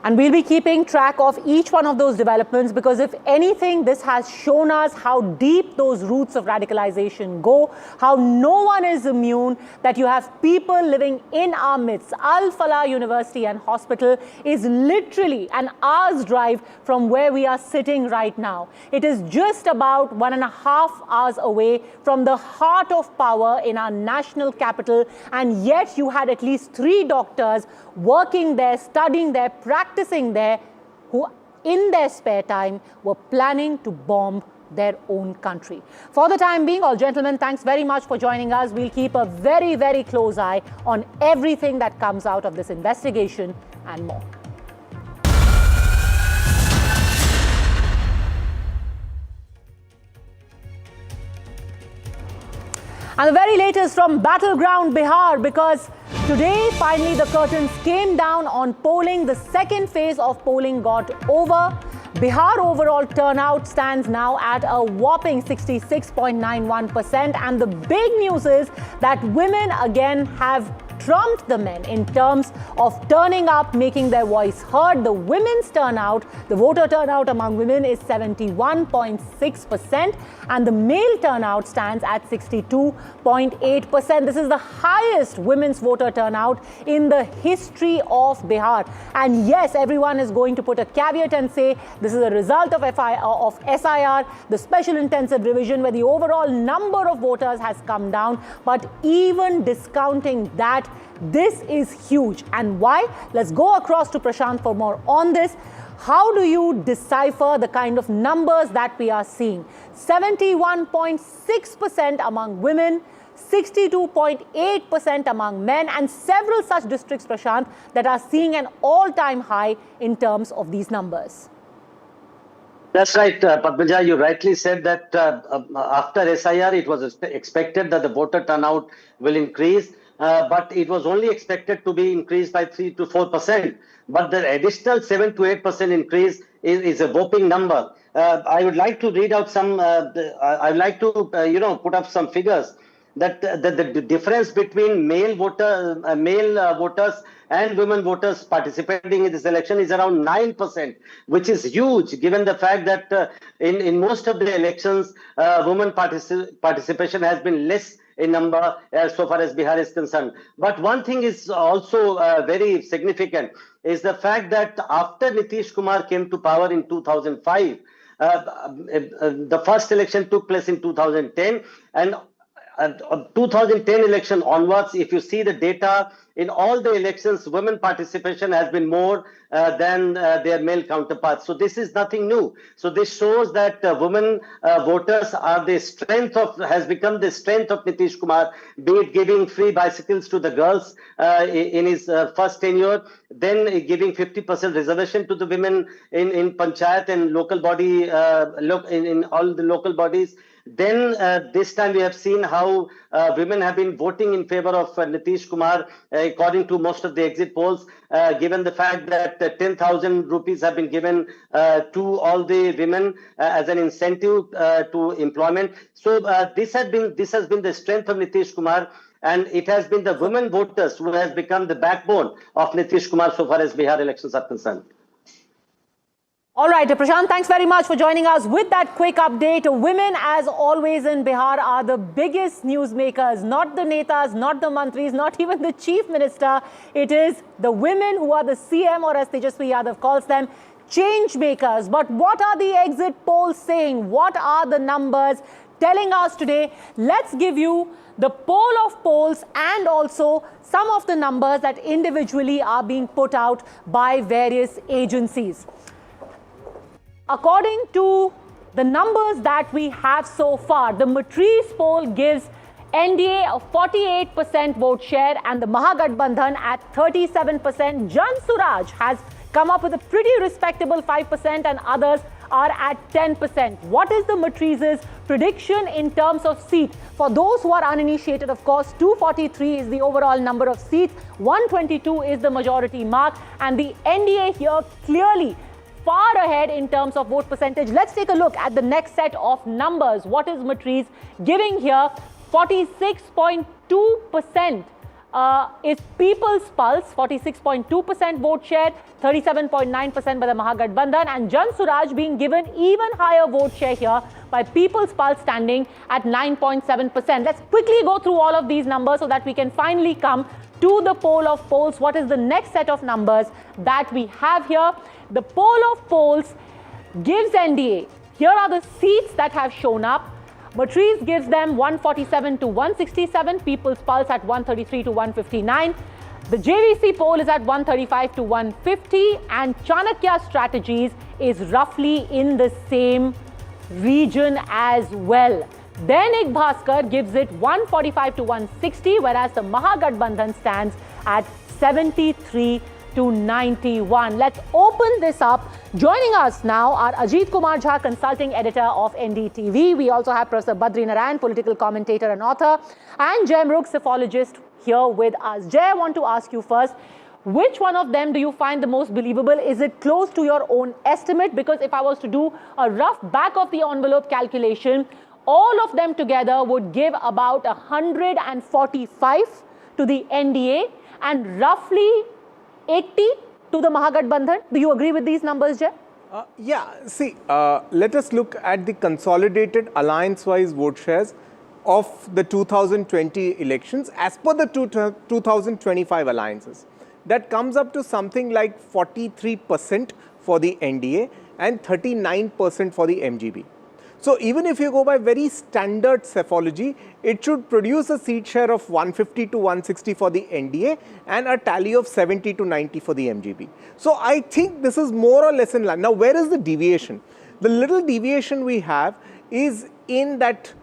And we'll be keeping track of each one of those developments, because if anything, this has shown us how deep those roots of radicalization go, how no one is immune, that you have people living in our midst. Al-Falah University and Hospital is literally an hour's drive from where we are sitting right now. It is just about 1.5 hours away from the heart of power in our national capital, and yet you had at least 3 doctors working there, studying there, practicing there, who in their spare time were planning to bomb their own country. For the time being, all gentlemen, thanks very much for joining us. We'll keep a very, very close eye on everything that comes out of this investigation and more. And the very latest from battleground Bihar, because today finally the curtains came down on polling. The second phase of polling got over. Bihar overall turnout stands now at a whopping 66.91%, and the big news is that women again have trumped the men in terms of turning up, making their voice heard. The women's turnout, the voter turnout among women is 71.6%, and the male turnout stands at 62.8%. This is the highest women's voter turnout in the history of Bihar. And yes, everyone is going to put a caveat and say this is a result of SIR, the special intensive revision, where the overall number of voters has come down. But even discounting that, this is huge. And why? Let's go across to Prashant for more on this. How do you decipher the kind of numbers that we are seeing? 71.6% among women, 62.8% among men, and several such districts, Prashant, that are seeing an all-time high in terms of these numbers. That's right, Padmaja. You rightly said that after SIR, it was expected that the voter turnout will increase. But it was only expected to be increased by 3 to 4%. But the additional 7 to 8% increase is a whopping number. I would like to read out some. I would like to put up some figures that the difference between male voters and women voters participating in this election is around 9%, which is huge given the fact that in most of the elections, women participation has been less in number so far as Bihar is concerned. But one thing is also very significant is the fact that after Nitish Kumar came to power in 2005, the first election took place in 2010, and 2010 election onwards, if you see the data, in all the elections, women participation has been more than their male counterparts. So this is nothing new. So this shows that women voters are has become the strength of Nitish Kumar, be it giving free bicycles to the girls in his first tenure, then giving 50% reservation to the women in panchayat and local body, in all the local bodies. Then this time we have seen how women have been voting in favor of Nitish Kumar, according to most of the exit polls, given the fact that 10,000 rupees have been given to all the women as an incentive to employment. So this has been the strength of Nitish Kumar, and it has been the women voters who has become the backbone of Nitish Kumar so far as Bihar elections are concerned. All right, Prashant, thanks very much for joining us with that quick update. Women, as always in Bihar, are the biggest newsmakers, not the netas, not the mantris, not even the chief minister. It is the women who are the CM, or as Tejaswi Yadav calls them, change makers. But what are the exit polls saying? What are the numbers telling us today? Let's give you the poll of polls and also some of the numbers that individually are being put out by various agencies. According to the numbers that we have so far, the Matrice poll gives NDA a 48% vote share and the Mahagathbandhan at 37%. Jan Suraj has come up with a pretty respectable 5% and others are at 10%. What is the matrice's prediction in terms of seats? For those who are uninitiated, of course, 243 is the overall number of seats, 122 is the majority mark, and the NDA here clearly far ahead in terms of vote percentage. Let's take a look at the next set of numbers. What is matrice giving here? 46.2% is People's Pulse, 46.2% vote share, 37.9% by the Mahagathbandhan, and Jan Suraj being given even higher vote share here by People's Pulse standing at 9.7%. Let's quickly go through all of these numbers so that we can finally come to the poll of polls. What is the next set of numbers that we have here? The poll of polls gives NDA. Here are the seats that have shown up. Matrice gives them 147 to 167, People's Pulse at 133 to 159. The JVC poll is at 135 to 150, and Chanakya Strategies is roughly in the same region as well. Dainik Bhaskar gives it 145 to 160, whereas the Mahagathbandhan stands at 73 to 91. Let's open this up. Joining us now are Ajit Kumar Jha, consulting editor of NDTV. We also have Professor Badri Narayan, political commentator and author, and Jai Mrugh, psephologist, here with us. Jai, I want to ask you first, which one of them do you find the most believable? Is it close to your own estimate? Because if I was to do a rough back of the envelope calculation, all of them together would give about 145 to the NDA and roughly 80 to the Mahagathbandhan. Do you agree with these numbers, Jay? Let us look at the consolidated alliance-wise vote shares of the 2020 elections as per the 2025 alliances. That comes up to something like 43% for the NDA and 39% for the MGB. So even if you go by very standard psephology, it should produce a seat share of 150 to 160 for the NDA and a tally of 70 to 90 for the MGB. So I think this is more or less in line. Now, where is the deviation? The little deviation we have is in that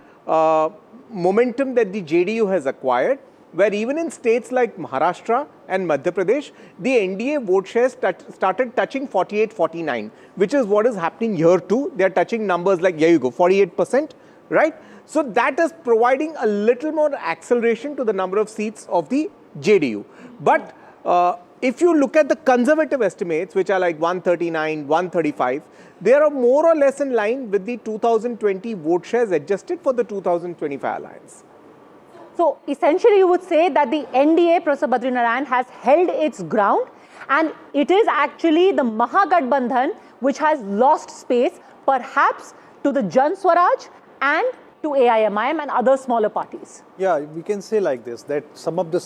momentum that the JDU has acquired, where even in states like Maharashtra and Madhya Pradesh, the NDA vote shares started touching 48-49, which is what is happening here too. They are touching numbers like, here you go, 48%, right? So that is providing a little more acceleration to the number of seats of the JDU. But if you look at the conservative estimates, which are like 139, 135, they are more or less in line with the 2020 vote shares adjusted for the 2025 alliance. So essentially you would say that the NDA, Professor Badri Narayan, has held its ground, and it is actually the Mahagathbandhan which has lost space, perhaps to the Jan Swaraj and to AIMIM and other smaller parties. Yeah, we can say like this, that some of the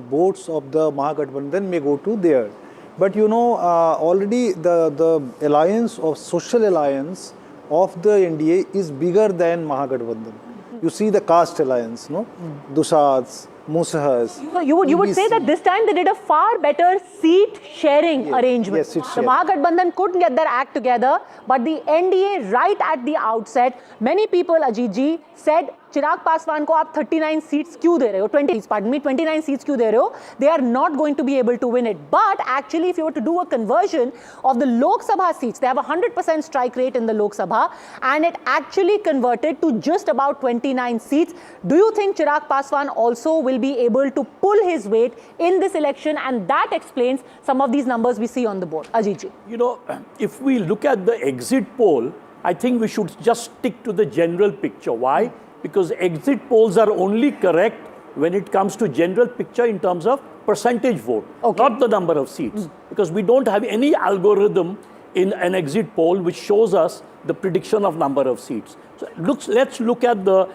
votes of the Mahagathbandhan may go to there. But you know, already the alliance of social alliance of the NDA is bigger than Mahagathbandhan. You see the caste alliance, no? Dusats, Musahas. So you would say that this time they did a far better seat sharing arrangement. Yes, seat sharing. The Mahagathbandhan couldn't get their act together, but the NDA right at the outset, many people, Ajit ji, said Chirag Paswan ko aap 39 seats क्यों दे रहे हो? 29 seats क्यों दे रहे हो? They are not going to be able to win it. But actually, if you were to do a conversion of the Lok Sabha seats, they have a 100% strike rate in the Lok Sabha, and it actually converted to just about 29 seats. Do you think Chirag Paswan also will be able to pull his weight in this election, and that explains some of these numbers we see on the board? Ajit ji. You know, if we look at the exit poll, I think we should just stick to the general picture. Why? Because exit polls are only correct when it comes to general picture in terms of percentage vote, not the number of seats. Because we don't have any algorithm in an exit poll which shows us the prediction of number of seats. So let's look at the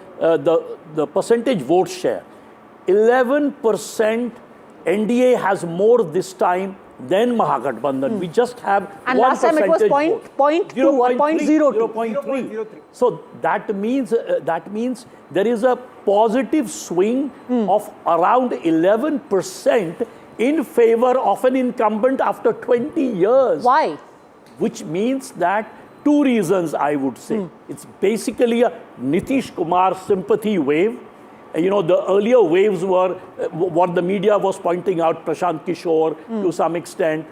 percentage vote share. 11% NDA has more this time than Mahagathbandhan. We just have and last time it was 0.2 or 0.02. 0.3. So that means there is a positive swing of around 11% in favor of an incumbent after 20 years. Why? Which means that two reasons, I would say. It's basically a Nitish Kumar sympathy wave, you know, the earlier waves were what the media was pointing out, Prashant Kishore to some extent,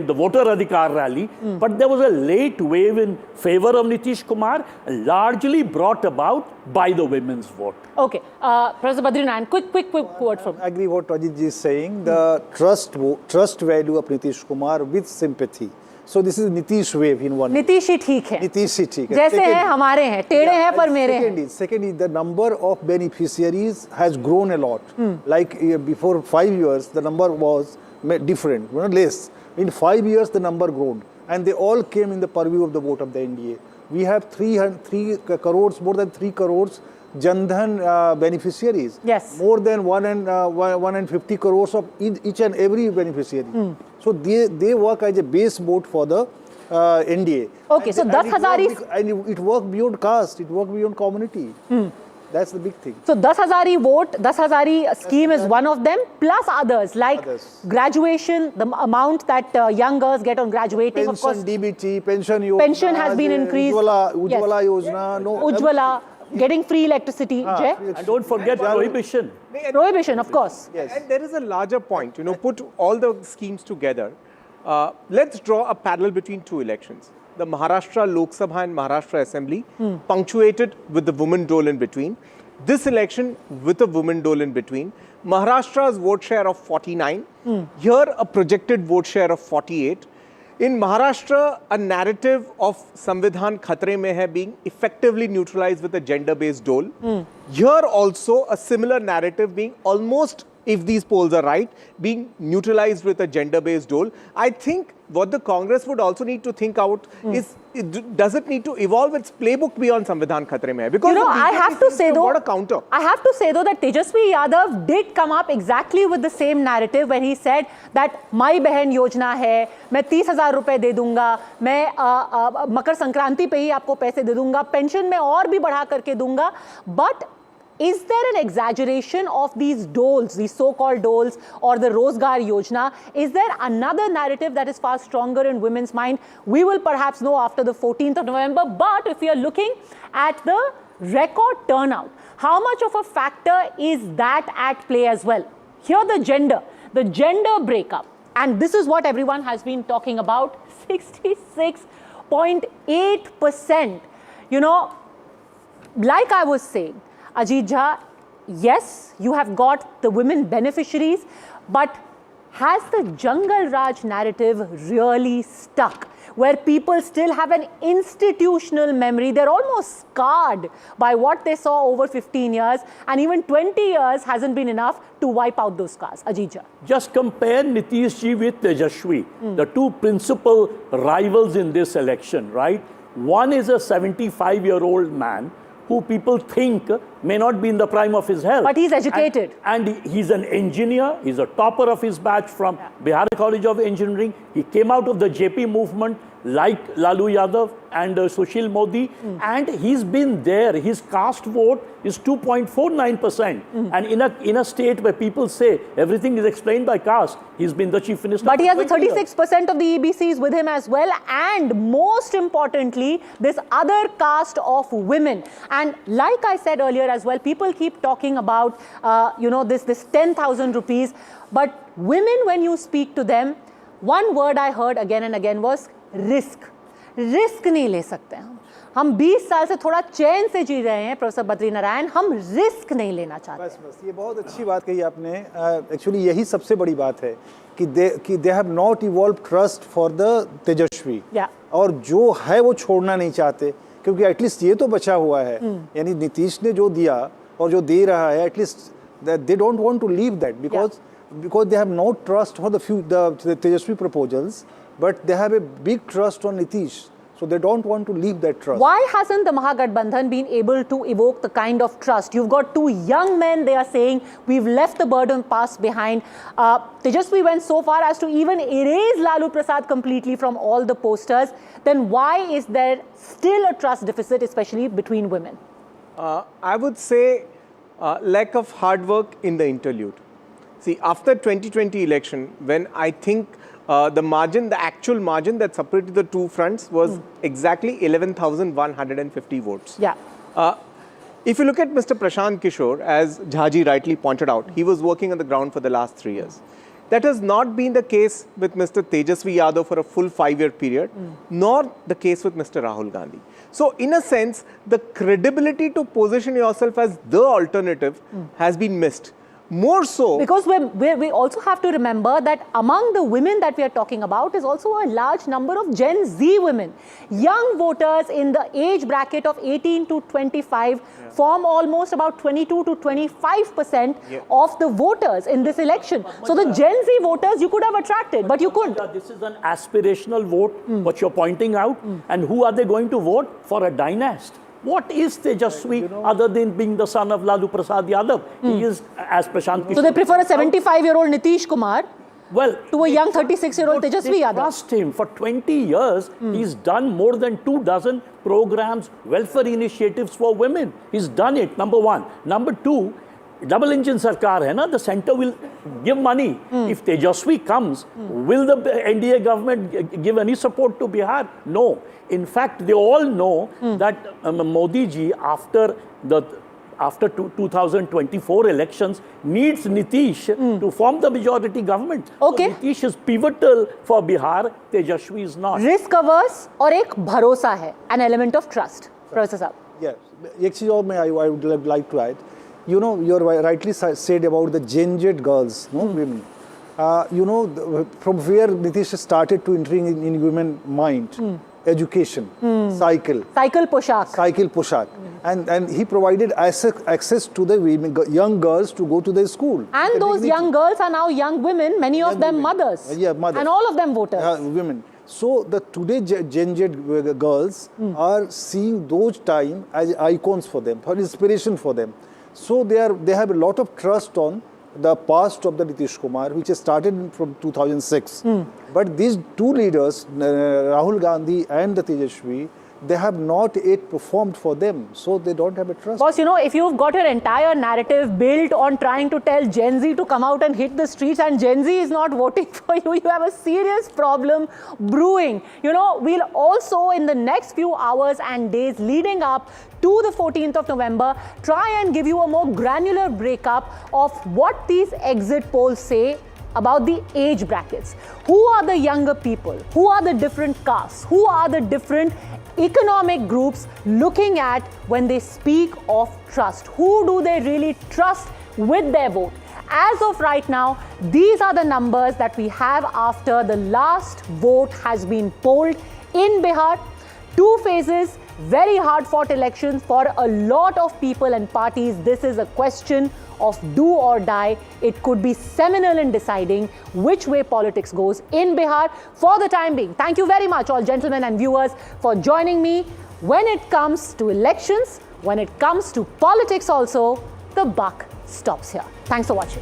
the voter Adhikar rally. But there was a late wave in favor of Nitish Kumar, largely brought about by the women's vote. Okay, Professor Badrinaran, quick word from. I agree what Ajit ji is saying. The trust value of Nitish Kumar with sympathy. So this is Nitish wave in one. Nitish ही ठीक है. Nitish ही ठीक है. जैसे हैं हमारे हैं, टेढ़े हैं पर मेरे हैं. Secondly, the number of beneficiaries has grown a lot. Like before 5 years, the number was different, less. In 5 years, the number grown, and they all came in the purview of the vote of the NDA. We have 3 crores, more than 3 crores Jan Dhan beneficiaries. Yes. More than 150 crores of each and every beneficiary. So they work as a base vote for the NDA. Okay, so 10,000 and it worked beyond caste, it worked beyond community. That's the big thing. So 10,000 vote, 10,000 scheme is one of them, plus others like graduation, the amount that young girls get on graduating. Pension, of course, DBT, pension yojana, pension has been increased. Ujjwala Yojana, Ujjwala, getting free electricity. Jay? And don't forget prohibition. Prohibition, of course. Yes. And there is a larger point, put all the schemes together. Let's draw a parallel between 2 elections. The Maharashtra Lok Sabha and Maharashtra Assembly, punctuated with the women dole in between. This election with a women dole in between. Maharashtra's vote share of 49. Here, a projected vote share of 48. In Maharashtra, a narrative of Samvidhan Khatre Mein Hai being effectively neutralized with a gender-based dole. Here also, a similar narrative being almost, if these polls are right, being neutralized with a gender-based dole. I think what the Congress would also need to think out is, does it need to evolve its playbook beyond Samvidhan Khatre Mein Hai? Because I have to say though, counter. I have to say though that Tejasvi Yadav did come up exactly with the same narrative when he said that my behan yojana hai, मैं 30,000 रुपए दे दूंगा, मैं मकर संक्रांति पे ही आपको पैसे दे दूंगा, pension में और भी बढ़ा करके दूंगा. But is there an exaggeration of these doles, these so-called doles, or the Rozgar Yojana? Is there another narrative that is far stronger in women's mind? We will perhaps know after the 14th of November. But if we are looking at the record turnout, how much of a factor is that at play as well? Here the gender breakup. And this is what everyone has been talking about, 66.8%. Like I was saying, Ajit Jha, yes, you have got the women beneficiaries, but has the Jungle Raj narrative really stuck? Where people still have an institutional memory, they're almost scarred by what they saw over 15 years, and even 20 years hasn't been enough to wipe out those scars. Ajit Jha. Just compare Nitish ji with Tejasvi, the 2 principal rivals in this election, right? One is a 75-year-old man who people think may not be in the prime of his health. But he's educated. And he's an engineer. He's a topper of his batch from Bihar College of Engineering. He came out of the JP movement like Lalu Yadav and Sushil Modi. And he's been there. His caste vote is 2.49%. And in a state where people say everything is explained by caste, he's been the chief minister. But he has the 36% of the EBCs with him as well. And most importantly, this other caste of women. And like I said earlier as well, people keep talking about, this 10,000 rupees. But women, when you speak to them, one word I heard again and again was risk. Risk नहीं ले सकते हम 20 साल से थोड़ा चैन से जी रहे हैं प्रोफेसर बद्रीनारायण, हम रिस्क नहीं लेना चाहते. बस ये बहुत अच्छी बात कही आपने. एक्चुअली यही सबसे बड़ी बात है कि they have not evolve trust for the Tejashwi. और जो है वो छोड़ना नहीं चाहते, क्योंकि एटलीस्ट ये तो बचा हुआ है. यानी नीतीश ने जो दिया और जो दे रहा है, at least they don't want to leave that because they have no trust for the Tejasvi proposals, but they have a big trust on Nitish. So they don't want to leave that trust. Why hasn't the Mahagathbandhan been able to evoke the kind of trust? You've got 2 young men, they are saying, we've left the burden past behind. Tejasvi went so far as to even erase Lalu Prasad completely from all the posters. Then why is there still a trust deficit, especially between women? I would say lack of hard work in the interlude. See, after 2020 election, when I think the actual margin that separated the 2 fronts was exactly 11,150 votes. If you look at Mr. Prashant Kishore, as Jhaji rightly pointed out, he was working on the ground for the last 3 years. That has not been the case with Mr. Tejasvi Yadav for a full 5-year period, nor the case with Mr. Rahul Gandhi. So, in a sense, the credibility to position yourself as the alternative has been missed. More so, because we also have to remember that among the women that we are talking about is also a large number of Gen Z women. Young voters in the age bracket of 18 to 25 form almost about 22 to 25% of the voters in this election. So the Gen Z voters you could have attracted, but you couldn't. This is an aspirational vote, what you're pointing out. And who are they going to vote? For a dynast. What is Tejasvi other than being the son of Lalu Prasad Yadav? He is, as Prashant Kishore. So they prefer a 75-year-old Nitish Kumar to a young 36-year-old Tejasvi Yadav. Trust him. For 20 years, he's done more than 24 programs, welfare initiatives for women. He's done it, number one. Number two, double engine sarkar hai na, the center will give money. If Tejasvi comes, will the NDA government give any support to Bihar? No. In fact, they all know that Modi ji, after 2024 elections, needs Nitish to form the majority government. Okay. So Nitish is pivotal for Bihar, Tejasvi is not. Risk averse और एक भरोसा है, an element of trust. Professor Saab. Yes. एक चीज और मैं I would like to add. You know, you rightly said about the Gen Z girls, no, women. You know, from where Nitish started to entering in women mind. Education, cycle poshak, and he provided access to the women, young girls to go to the school. And those young girls are now young women, many of them mothers. Mothers. And all of them voters. Women. So the today Gen Z girls are seeing those time as icons for them, for inspiration for them. So they have a lot of trust on the past of the Nitish Kumar, which has started from 2006. But these two leaders, Rahul Gandhi and the Tejasvi, they have not yet performed for them, so they don't have a trust. Boss, you know, if you've got your entire narrative built on trying to tell Gen Z to come out and hit the streets and Gen Z is not voting for you, you have a serious problem brewing. You know, we'll also in the next few hours and days leading up to the 14th of November, try and give you a more granular breakup of what these exit polls say about the age brackets. Who are the younger people? Who are the different castes? Who are the different economic groups looking at when they speak of trust? Who do they really trust with their vote? As of right now, these are the numbers that we have after the last vote has been polled in Bihar. 2 phases, very hard-fought elections for a lot of people and parties. This is a question of do or die. It could be seminal in deciding which way politics goes in Bihar for the time being. Thank you very much, all gentlemen and viewers, for joining me. When it comes to elections, when it comes to politics also, the buck stops here. Thanks for watching.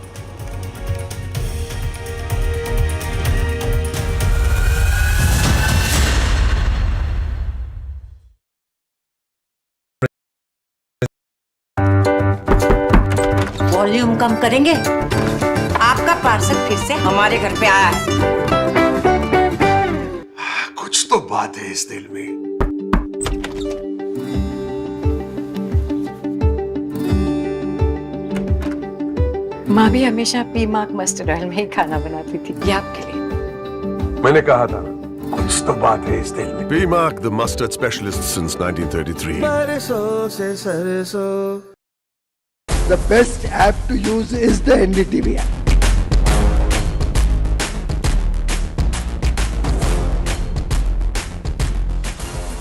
Volume कम करेंगे? आपका parcel फिर से हमारे घर पे आया है। कुछ तो बात है इस दिल में। माँ भी हमेशा पीमाक मस्टर्ड ऑयल में ही खाना बनाती थी, ये आपके लिए। मैंने कहा था कुछ तो बात है इस दिल में। P-Mark, the mustard specialist since 1933. The best app to use is the NDTV app.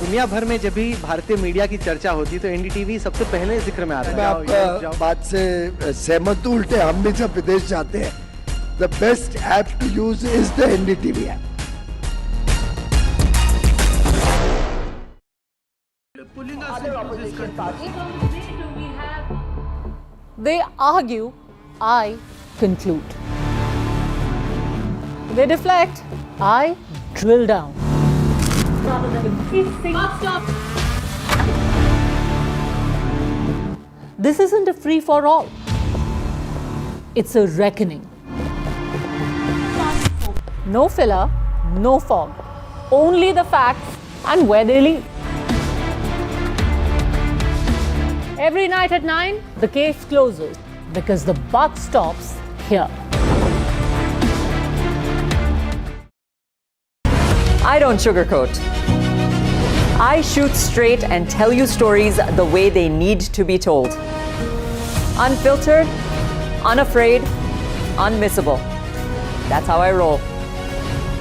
दुनिया भर में जब भी भारतीय मीडिया की चर्चा होती तो एनडीटीवी सबसे पहले जिक्र में आता है। मैं आपका बात से सहमत हूं, उल्टे हम भी जब विदेश जाते हैं, the best app to use is the NDTV app. They argue, I conclude. They deflect, I drill down. This isn't a free-for-all. It's a reckoning. No filler, no fog. Only the facts and where they lead. Every night at 9, the case closes because the buck stops here. I don't sugarcoat. I shoot straight and tell you stories the way they need to be told. Unfiltered, unafraid, unmissable. That's how I roll.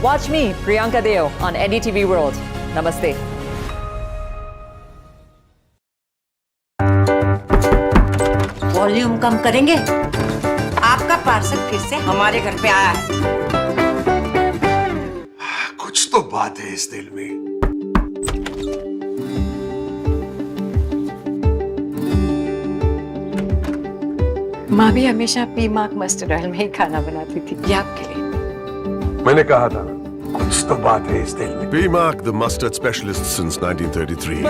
Watch me, Priyanka Deo, on NDTV World. Namaste. Volume कम करेंगे? आपका parcel फिर से हमारे घर पे आया है। कुछ तो बात है इस दिल में। माँ भी हमेशा पीमाक मस्टर्ड ऑयल में ही खाना बनाती थी, ये आपके लिए। मैंने कहा था कुछ तो बात है इस दिल में। PMAC, the mustard specialist since 1933.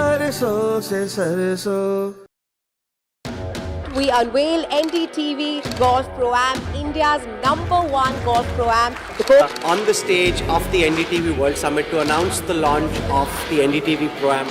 We unveil NDTV Golf Pro-Am, India's #1 golf Pro-Am. On the stage of the NDTV World Summit to announce the launch of the NDTV Pro-Am.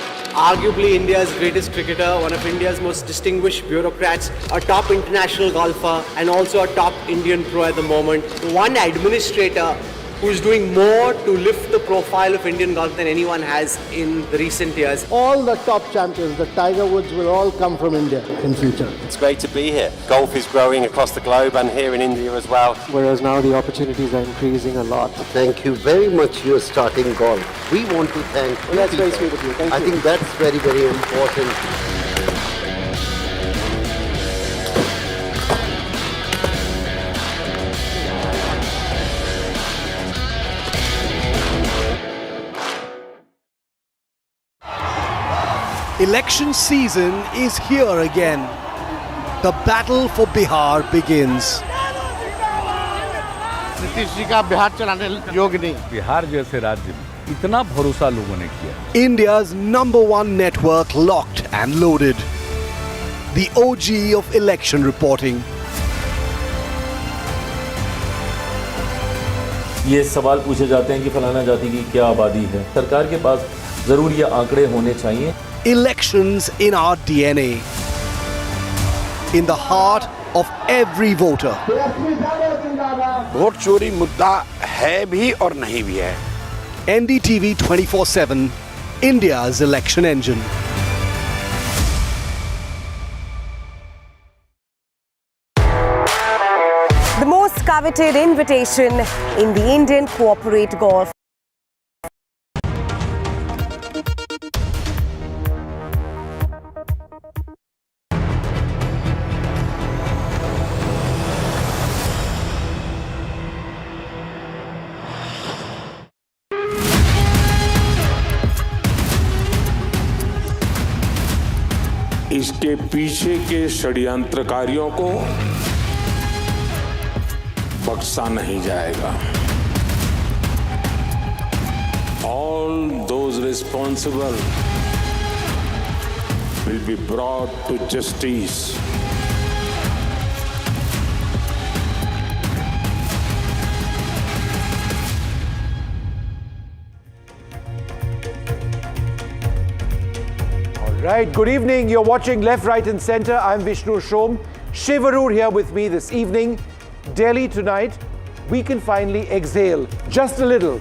Arguably India's greatest cricketer, one of India's most distinguished bureaucrats, a top international golfer and also a top Indian pro at the moment. One administrator who's doing more to lift the profile of Indian golf than anyone has in the recent years. All the top champions, the Tiger Woods, will all come from India in future. It's great to be here. Golf is growing across the globe and here in India as well. Whereas now the opportunities are increasing a lot. Thank you very much. You're starting golf. We want to thank you. That's very sweet of you. Thank you. I think that's very, very important. Election season is here again. The battle for Bihar begins. Nitish ji का बिहार चलाने योग्य नहीं। बिहार जैसे राज्य में इतना भरोसा लोगों ने किया। India's #1 network locked and loaded. The OG of election reporting. ये सवाल पूछे जाते हैं कि फलाना जाति की क्या आबादी है। सरकार के पास जरूर ये आंकड़े होने चाहिए। Elections in our DNA. In the heart of every voter. Vote चोरी मुद्दा है भी और नहीं भी है। NDTV 24/7, India's election engine. The most coveted invitation in the Indian corporate golf. इसके पीछे के षड्यंत्रकारियों को बख्शा नहीं जाएगा। All those responsible will be brought to justice. Right, good evening. You're watching Left, Right and Centre. I'm Vishnu Shom. Shivarur here with me this evening. Delhi tonight, we can finally exhale just a little.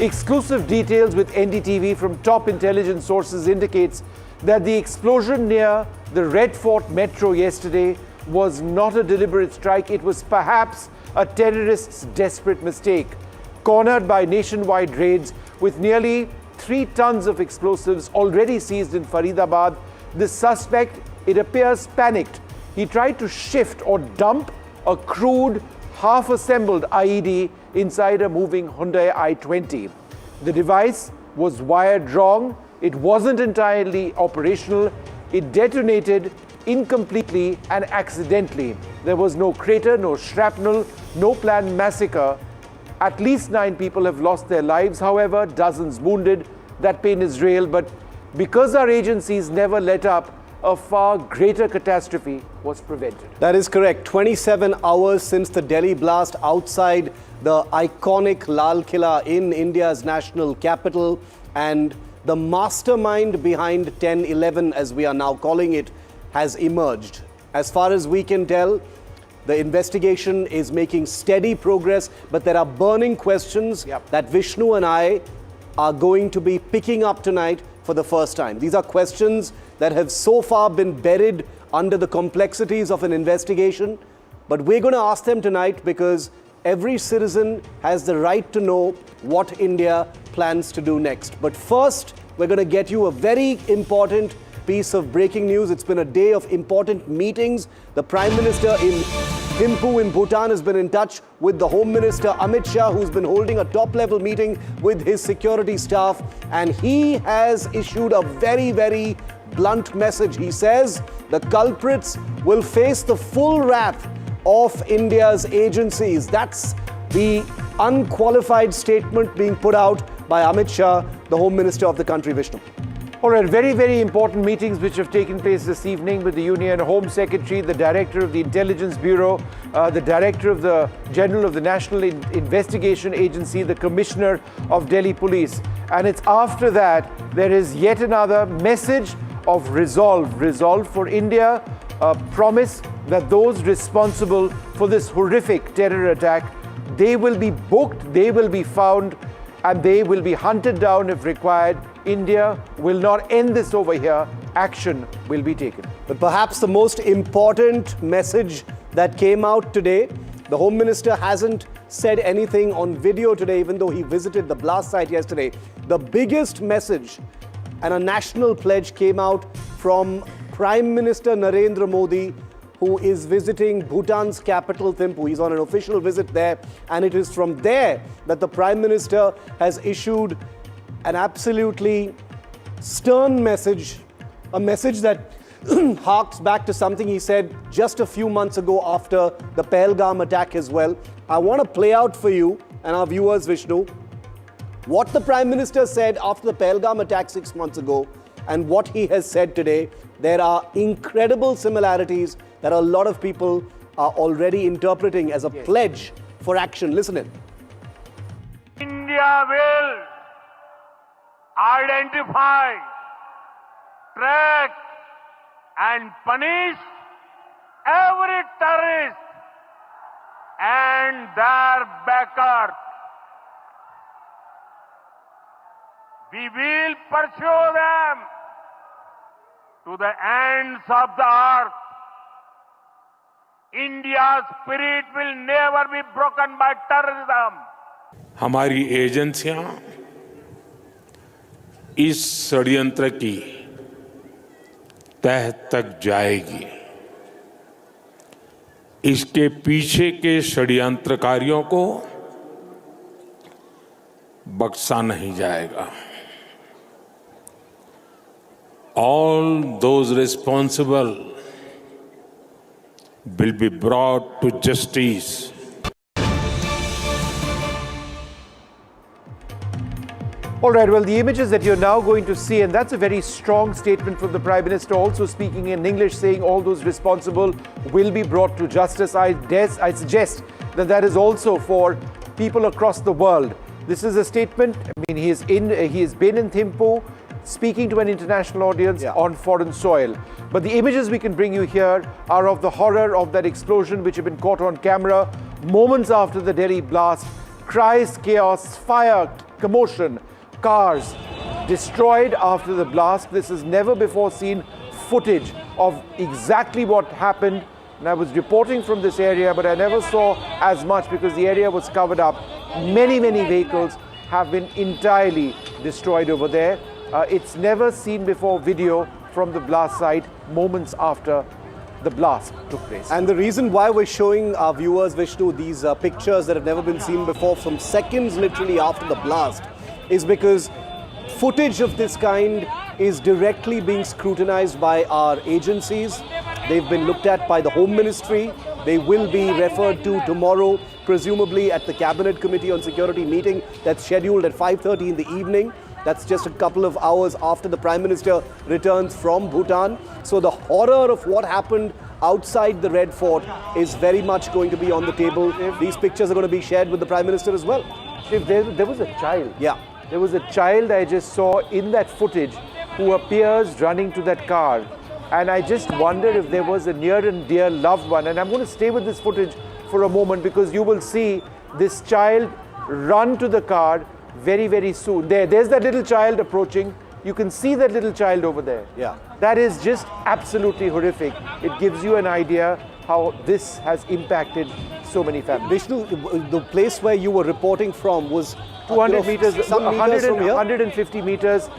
Exclusive details with NDTV from top intelligence sources indicates that the explosion near the Red Fort Metro yesterday was not a deliberate strike. It was perhaps a terrorist's desperate mistake. Cornered by nationwide raids with nearly 3 tons of explosives already seized in Faridabad, the suspect, it appears, panicked. He tried to shift or dump a crude, half-assembled IED inside a moving Hyundai i20. The device was wired wrong. It wasn't entirely operational. It detonated incompletely and accidentally. There was no crater, no shrapnel, no planned massacre. At least 9 people have lost their lives, however, dozens wounded. That pain is real, but because our agencies never let up, a far greater catastrophe was prevented. That is correct. 27 hours since the Delhi blast outside the iconic Lal Killa in India's national capital, and the mastermind behind 10/11, as we are now calling it, has emerged. As far as we can tell, the investigation is making steady progress, but there are burning questions that Vishnu and I are going to be picking up tonight for the first time. These are questions that have so far been buried under the complexities of an investigation, but we're going to ask them tonight because every citizen has the right to know what India plans to do next. But first, we're going to get you a very important piece of breaking news. It's been a day of important meetings. The Prime Minister in Thimphu in Bhutan has been in touch with the Home Minister Amit Shah, who's been holding a top-level meeting with his security staff, and he has issued a very, very blunt message. He says the culprits will face the full wrath of India's agencies. That's the unqualified statement being put out by Amit Shah, the Home Minister of the country, Vishnu. All right, very, very important meetings which have taken place this evening with the Union Home Secretary, the Director of the Intelligence Bureau, the Director of the General of the National Investigation Agency, the Commissioner of Delhi Police. And it's after that, there is yet another message of resolve for India, a promise that those responsible for this horrific terror attack, they will be booked, they will be found, and they will be hunted down if required. India will not end this over here. Action will be taken. But perhaps the most important message that came out today, the Home Minister hasn't said anything on video today, even though he visited the blast site yesterday. The biggest message and a national pledge came out from Prime Minister Narendra Modi, who is visiting Bhutan's capital, Thimphu. He's on an official visit there, and it is from there that the Prime Minister has issued an absolutely stern message, a message that harks back to something he said just a few months ago after the Pahalgam attack as well. I want to play out for you and our viewers, Vishnu, what the Prime Minister said after the Pahalgam attack 6 months ago and what he has said today. There are incredible similarities that a lot of people are already interpreting as a pledge for action. Listen in. India will identify, track and punish every terrorist and their backers. We will pursue them to the ends of the earth. India's spirit will never be broken by terrorism. हमारी एजेंसियां इस षड्यंत्र की तह तक जाएगी। इसके पीछे के षड्यंत्रकारियों को बख्शा नहीं जाएगा। All those responsible will be brought to justice. All right, well, the images that you're now going to see, and that's a very strong statement from the Prime Minister, also speaking in English, saying all those responsible will be brought to justice. I suggest that that is also for people across the world. This is a statement. I mean, he has been in Thimphu, speaking to an international audience on foreign soil. But the images we can bring you here are of the horror of that explosion, which have been caught on camera moments after the Delhi blast. Cries, chaos, fire, commotion, cars destroyed after the blast. This is never before seen footage of exactly what happened. And I was reporting from this area, but I never saw as much because the area was covered up. Many, many vehicles have been entirely destroyed over there. It's never seen before video from the blast site moments after the blast took place. And the reason why we're showing our viewers, Vishnu, these pictures that have never been seen before from seconds literally after the blast is because footage of this kind is directly being scrutinized by our agencies. They've been looked at by the Home Ministry. They will be referred to tomorrow, presumably at the Cabinet Committee on Security meeting that's scheduled at 5:30 in the evening. That's just a couple of hours after the Prime Minister returns from Bhutan. So the horror of what happened outside the Red Fort is very much going to be on the table. These pictures are going to be shared with the Prime Minister as well. If there was a child. Yeah. There was a child I just saw in that footage who appears running to that car. And I just wonder if there was a near and dear loved one. And I'm going to stay with this footage for a moment because you will see this child run to the car very, very soon. There's that little child approaching. You can see that little child over there. Yeah. That is just absolutely horrific. It gives you an idea how this has impacted so many families. Vishnu, the place where you were reporting from was 200 meters, some meters from here? 150 meters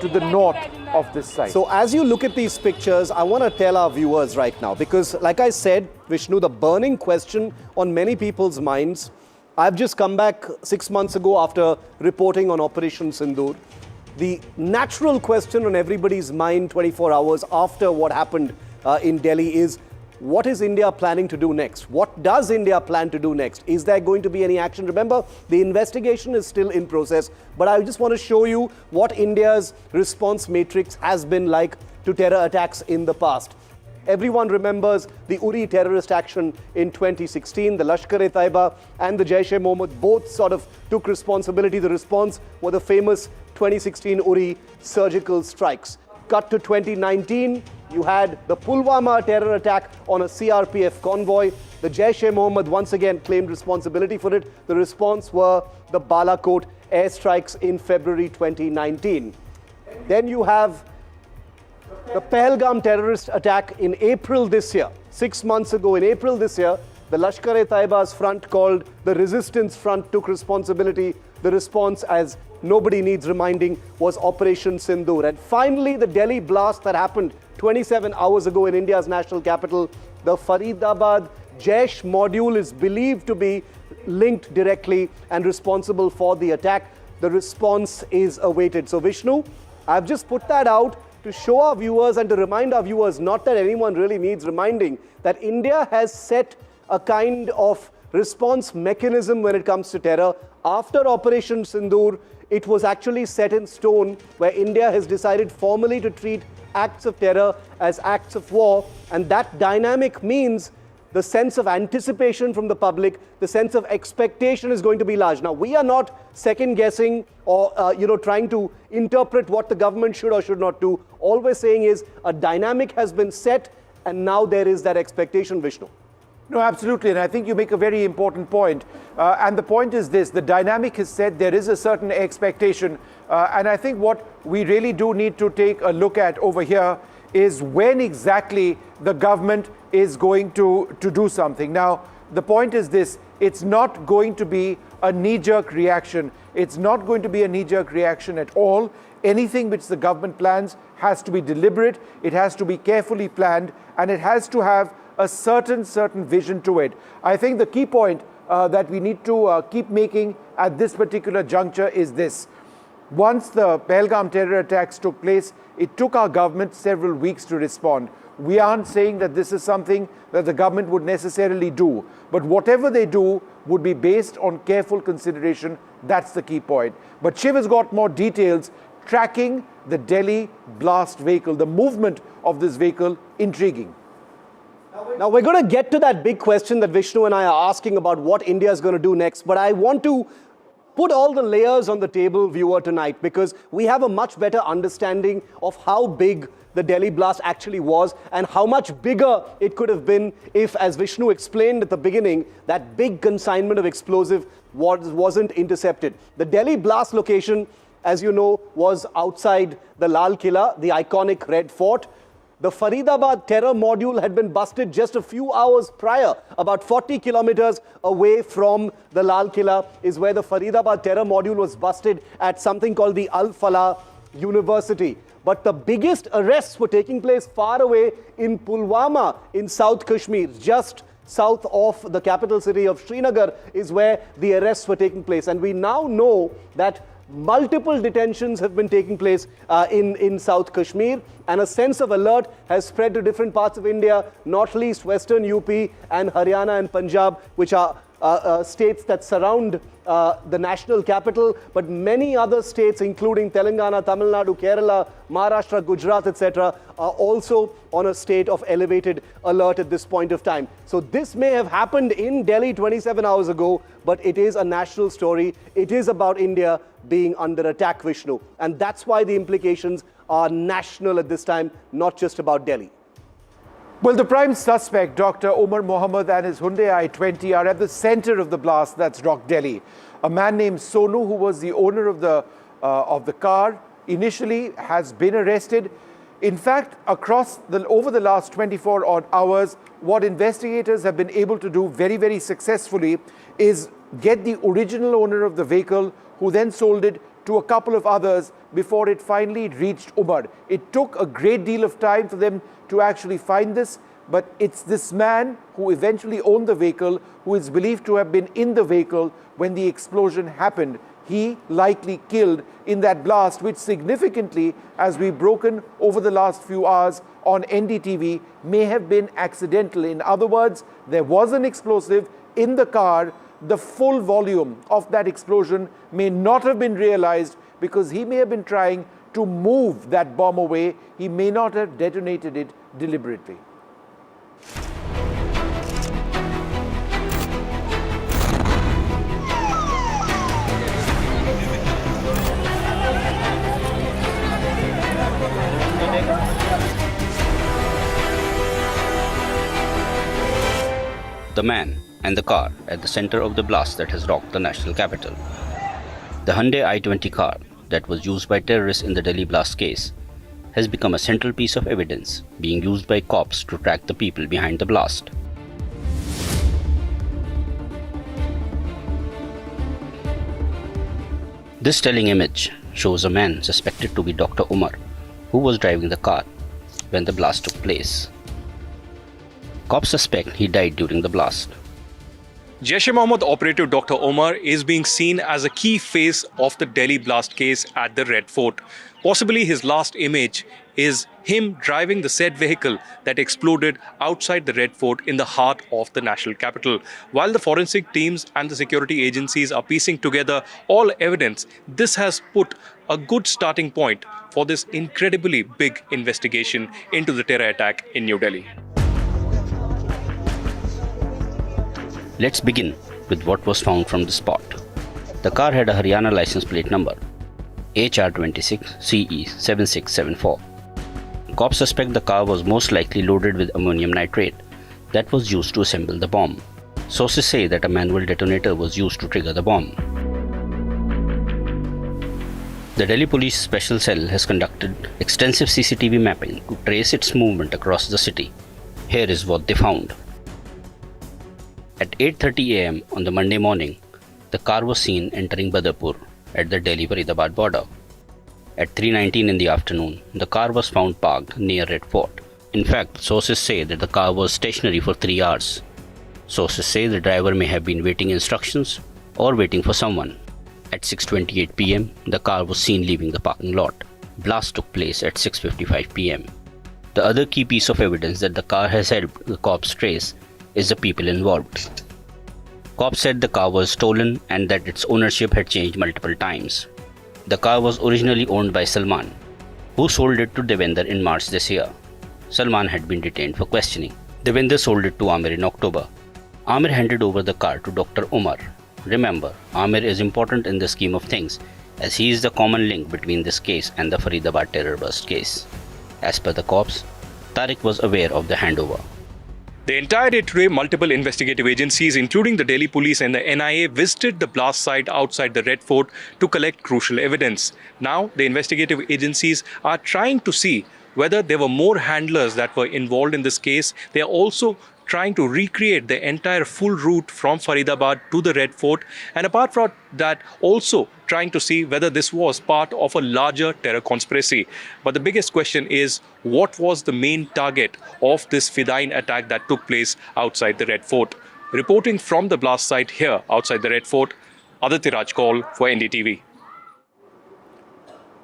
to the north of this site. So as you look at these pictures, I want to tell our viewers right now, because like I said, Vishnu, the burning question on many people's minds, I've just come back 6 months ago after reporting on Operation Sindoor. The natural question on everybody's mind 24 hours after what happened in Delhi is, what is India planning to do next? What does India plan to do next? Is there going to be any action? Remember, the investigation is still in process, but I just want to show you what India's response matrix has been like to terror attacks in the past. Everyone remembers the Uri terrorist action in 2016. The Lashkar-e-Taiba and the Jaish-e-Mohammed both sort of took responsibility. The response were the famous 2016 Uri surgical strikes. Cut to 2019, you had the Pulwama terror attack on a CRPF convoy. The Jaish-e-Mohammed once again claimed responsibility for it. The response were the Balakot airstrikes in February 2019. Then you have the Pahalgam terrorist attack in April this year. 6 months ago in April this year, the Lashkar-e-Taiba's front, called the Resistance Front, took responsibility. The response, as nobody needs reminding, was Operation Sindoor. And finally, the Delhi blast that happened 27 hours ago in India's national capital, the Faridabad Jaish module is believed to be linked directly and responsible for the attack. The response is awaited. So Vishnu, I've just put that out to show our viewers and to remind our viewers, not that anyone really needs reminding, that India has set a kind of response mechanism when it comes to terror. After Operation Sindoor, it was actually set in stone, where India has decided formally to treat acts of terror as acts of war, and that dynamic means the sense of anticipation from the public, the sense of expectation is going to be large. Now, we are not second-guessing or trying to interpret what the government should or should not do. All we're saying is a dynamic has been set, and now there is that expectation, Vishnu. No, absolutely, and I think you make a very important point. And the point is this: the dynamic is set. There is a certain expectation, and I think what we really do need to take a look at over here is when exactly the government is going to do something. Now, the point is this: it's not going to be a knee-jerk reaction. It's not going to be a knee-jerk reaction at all. Anything which the government plans has to be deliberate, it has to be carefully planned, and it has to have a certain vision to it. I think the key point that we need to keep making at this particular juncture is this. Once the Pahalgam terror attacks took place, it took our government several weeks to respond. We aren't saying that this is something that the government would necessarily do, but whatever they do would be based on careful consideration. That's the key point. But Shiv has got more details tracking the Delhi blast vehicle, the movement of this vehicle. Intriguing. Now, we're going to get to that big question that Vishnu and I are asking about what India is going to do next, but I want to put all the layers on the table, viewer, tonight, because we have a much better understanding of how big the Delhi blast actually was and how much bigger it could have been if, as Vishnu explained at the beginning, that big consignment of explosive wasn't intercepted. The Delhi blast location, as you know, was outside the Lal Killa, the iconic Red Fort. The Faridabad terror module had been busted just a few hours prior. About 40 kilometers away from the Lal Killa is where the Faridabad terror module was busted at something called the Al-Falah University. But the biggest arrests were taking place far away in Pulwama in South Kashmir, just south of the capital city of Srinagar is where the arrests were taking place. And we now know that multiple detentions have been taking place in South Kashmir, and a sense of alert has spread to different parts of India, not least Western UP and Haryana and Punjab, which are states that surround the national capital, but many other states, including Telangana, Tamil Nadu, Kerala, Maharashtra, Gujarat, etc., are also on a state of elevated alert at this point of time. So this may have happened in Delhi 27 hours ago, but it is a national story. It is about India being under attack, Vishnu. And that's why the implications are national at this time, not just about Delhi. Well, the prime suspect, Dr. ul-Mominaat, and his Hyundai i20 are at the center of the blast that's rocked Delhi. A man named Sonu, who was the owner of the car, initially has been arrested. In fact, over the last 24 odd hours, what investigators have been able to do very, very successfully is get the original owner of the vehicle, who then sold it to a couple of others before it finally reached Umar. It took a great deal of time for them to actually find this, but it's this man who eventually owned the vehicle, who is believed to have been in the vehicle when the explosion happened. He likely killed in that blast, which significantly, as we've broken over the last few hours on NDTV, may have been accidental. In other words, there was an explosive in the car. The full volume of that explosion may not have been realized because he may have been trying to move that bomb away. He may not have detonated it deliberately. The man and the car at the center of the blast that has rocked the national capital. The Hyundai i20 car that was used by terrorists in the Delhi blast case has become a central piece of evidence being used by cops to track the people behind the blast. This telling image shows a man suspected to be Dr. Umar, who was driving the car when the blast took place. Cops suspect he died during the blast. Jaish-e-Mohammed operative Dr. Omar is being seen as a key face of the Delhi blast case at the Red Fort. Possibly his last image is him driving the said vehicle that exploded outside the Red Fort in the heart of the national capital. While the forensic teams and the security agencies are piecing together all evidence, this has put a good starting point for this incredibly big investigation into the terror attack in New Delhi. Let's begin with what was found from the spot. The car had a Haryana license plate number HR26CE7674. Cops suspect the car was most likely loaded with ammonium nitrate that was used to assemble the bomb. Sources say that a manual detonator was used to trigger the bomb. The Delhi Police Special Cell has conducted extensive CCTV mapping to trace its movement across the city. Here is what they found. At 8:30 am on the Monday morning, the car was seen entering Badapur at the Delhi-Faridabad border. At 3:19 in the afternoon, the car was found parked near Red Fort. In fact, sources say that the car was stationary for 3 hours. Sources say the driver may have been waiting instructions or waiting for someone. At 6:28 pm, the car was seen leaving the parking lot. Blast took place at 6:55 pm. The other key piece of evidence that the car has helped the cops trace is the people involved. Cops said the car was stolen and that its ownership had changed multiple times. The car was originally owned by Salman, who sold it to Devender in March this year. Salman had been detained for questioning. Devender sold it to Amir in October. Amir handed over the car to Dr. Umar. Remember, Amir is important in the scheme of things as he is the common link between this case and the Faridabad terror bust case. As per the cops, Tariq was aware of the handover. The entire day today, multiple investigative agencies, including the Delhi Police and the NIA, visited the blast site outside the Red Fort to collect crucial evidence. Now, the investigative agencies are trying to see whether there were more handlers that were involved in this case. They are also trying to recreate the entire full route from Faridabad to the Red Fort, and apart from that, also trying to see whether this was part of a larger terror conspiracy. But the biggest question is, what was the main target of this Fidain attack that took place outside the Red Fort? Reporting from the blast site here outside the Red Fort, Aditya Rajkol for NDTV.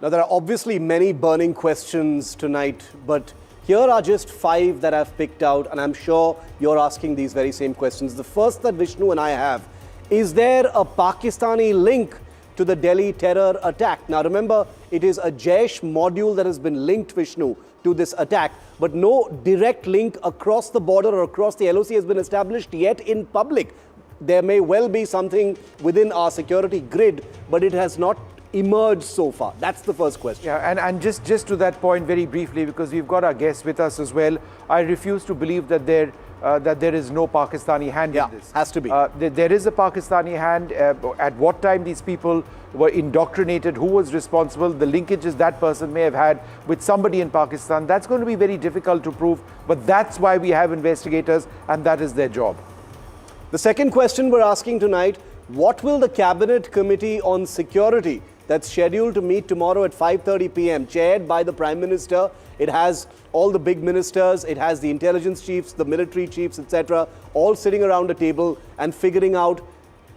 Now, there are obviously many burning questions tonight, but here are just 5 that I've picked out, and I'm sure you're asking these very same questions. The first that Vishnu and I have, is there a Pakistani link to the Delhi terror attack? Now remember, it is a Jaish module that has been linked, Vishnu, to this attack, but no direct link across the border or across the LOC has been established yet in public. There may well be something within our security grid, but it has not emerged so far? That's the first question. Yeah, and just to that point very briefly, because we've got our guests with us as well, I refuse to believe that there is no Pakistani hand in this. Has to be. There is a Pakistani hand. At what time these people were indoctrinated, who was responsible, the linkages that person may have had with somebody in Pakistan, that's going to be very difficult to prove, but that's why we have investigators, and that is their job. The second question we're asking tonight, what will the Cabinet Committee on Security that's scheduled to meet tomorrow at 5:30 p.m., chaired by the Prime Minister, it has all the big ministers, it has the intelligence chiefs, the military chiefs, etc., all sitting around a table and figuring out,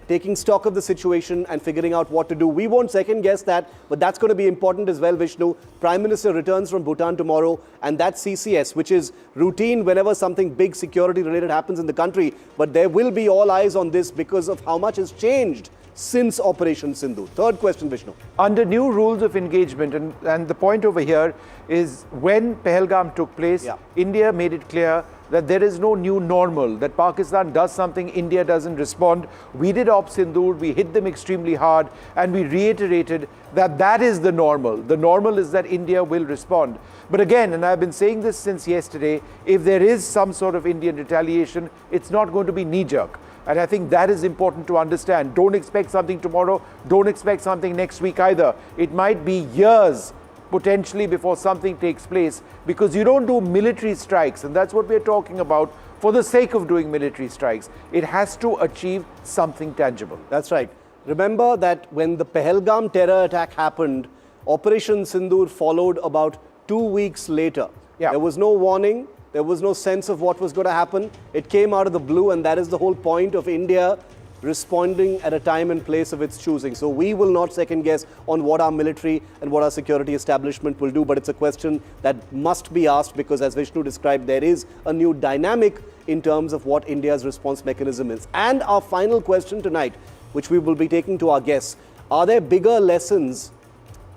taking stock of the situation and figuring out what to do. We won't second guess that, but that's going to be important as well, Vishnu. Prime Minister returns from Bhutan tomorrow, and that's CCS, which is routine whenever something big security related happens in the country. But there will be all eyes on this because of how much has changed since Operation Sindhu. Third question, Vishnu. Under new rules of engagement, and the point over here is when Pahalgam took place, India made it clear that there is no new normal, that Pakistan does something, India doesn't respond. We did Op Sindoor, we hit them extremely hard, and we reiterated that that is the normal. The normal is that India will respond. But again, and I've been saying this since yesterday, if there is some sort of Indian retaliation, it's not going to be knee-jerk. And I think that is important to understand. Don't expect something tomorrow, don't expect something next week either. It might be years potentially before something takes place, because you don't do military strikes, and that's what we're talking about, for the sake of doing military strikes. It has to achieve something tangible. That's right. Remember that when the Pahalgam terror attack happened, Operation Sindoor followed about 2 weeks later. There was no warning, there was no sense of what was going to happen. It came out of the blue, and that is the whole point of India responding at a time and place of its choosing. So we will not second guess on what our military and what our security establishment will do, but it's a question that must be asked because, as Vishnu described, there is a new dynamic in terms of what India's response mechanism is. And our final question tonight, which we will be taking to our guests, are there bigger lessons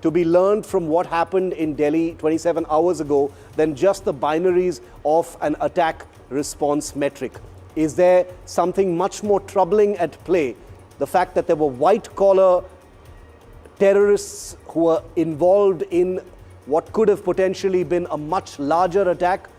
to be learned from what happened in Delhi 27 hours ago than just the binaries of an attack response metric? Is there something much more troubling at play? The fact that there were white-collar terrorists who were involved in what could have potentially been a much larger attack.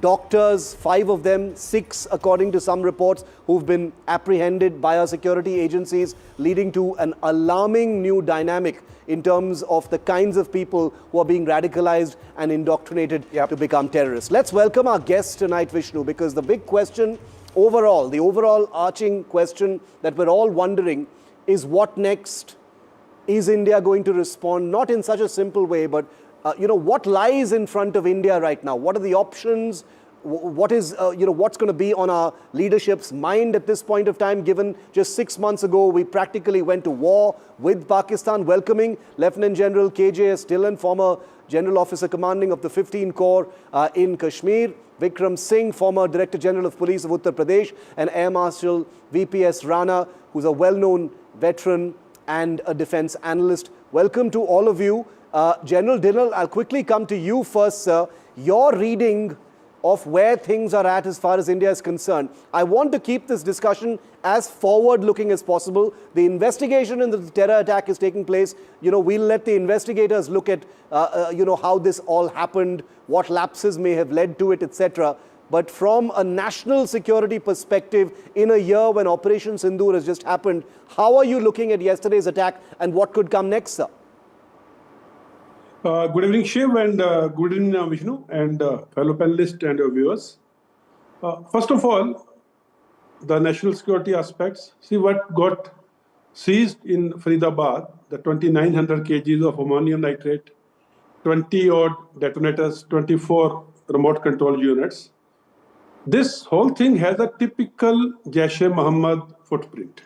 Doctors, 5 of them, 6 according to some reports, who've been apprehended by our security agencies, leading to an alarming new dynamic in terms of the kinds of people who are being radicalized and indoctrinated to become terrorists. Let's welcome our guests tonight, Vishnu, because the big question overall, the overall arching question that we're all wondering is what next? Is India going to respond? Not in such a simple way, but what lies in front of India right now? What are the options? What is, what's going to be on our leadership's mind at this point of time, given just 6 months ago, we practically went to war with Pakistan, welcoming Lieutenant General K.J.S. Dhillon, former General Officer Commanding of the 15 Corps in Kashmir, Vikram Singh, former Director General of Police of Uttar Pradesh, and Air Marshal V.P.S. Rana, who's a well-known veteran and a defense analyst. Welcome to all of you. General Dhillon, I'll quickly come to you first, sir. Your reading of where things are at as far as India is concerned. I want to keep this discussion as forward-looking as possible. The investigation into the terror attack is taking place. We'll let the investigators look at, how this all happened, what lapses may have led to it, etc. But from a national security perspective, in a year when Operation Sindoor has just happened, how are you looking at yesterday's attack and what could come next, sir? Good evening, Shiv, and good evening, Vishnu, and fellow panelists and your viewers. First of all, the national security aspects. See what got seized in Faridabad, the 2,900 kgs of ammonium nitrate, 20-odd detonators, 24 remote control units. This whole thing has a typical Jaish-e-Mohammed footprint.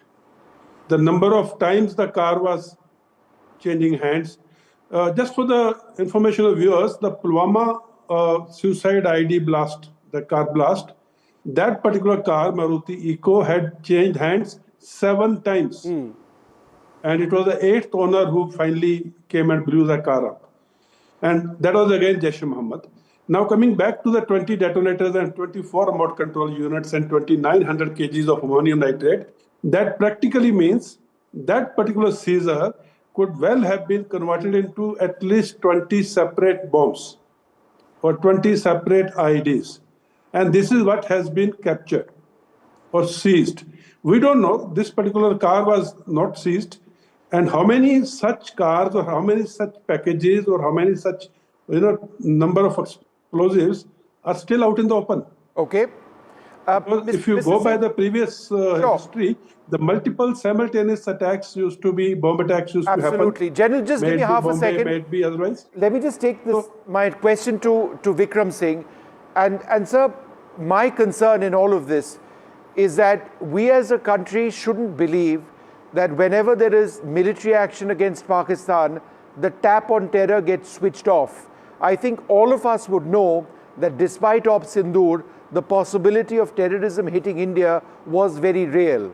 The number of times the car was changing hands. Just for the information of viewers, the Pulwama suicide ID blast, the car blast, that particular car, Maruti Eco, had changed hands 7 times. And it was the 8th owner who finally came and blew the car up. And that was again Jaish-e-Mohammed. Now coming back to the 20 detonators and 24 remote control units and 2,900 kgs of ammonium nitrate, that practically means that particular seizure could well have been converted into at least 20 separate bombs or 20 separate IEDs. And this is what has been captured or seized. We don't know, this particular car was not seized, and how many such cars or how many such packages or how many such number of explosives are still out in the open. Okay. If you go by the previous history, the multiple simultaneous attacks used to be, bomb attacks used to happen. Absolutely. General, just give me half a second. May it be otherwise. Let me just take this, my question to Vikram Singh. And sir, my concern in all of this is that we as a country shouldn't believe that whenever there is military action against Pakistan, the tap on terror gets switched off. I think all of us would know that despite Op Sindoor, the possibility of terrorism hitting India was very real.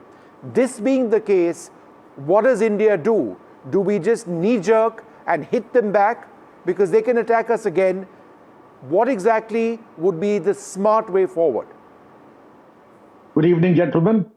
This being the case, what does India do? Do we just knee-jerk and hit them back? Because they can attack us again. What exactly would be the smart way forward? Good evening, gentlemen.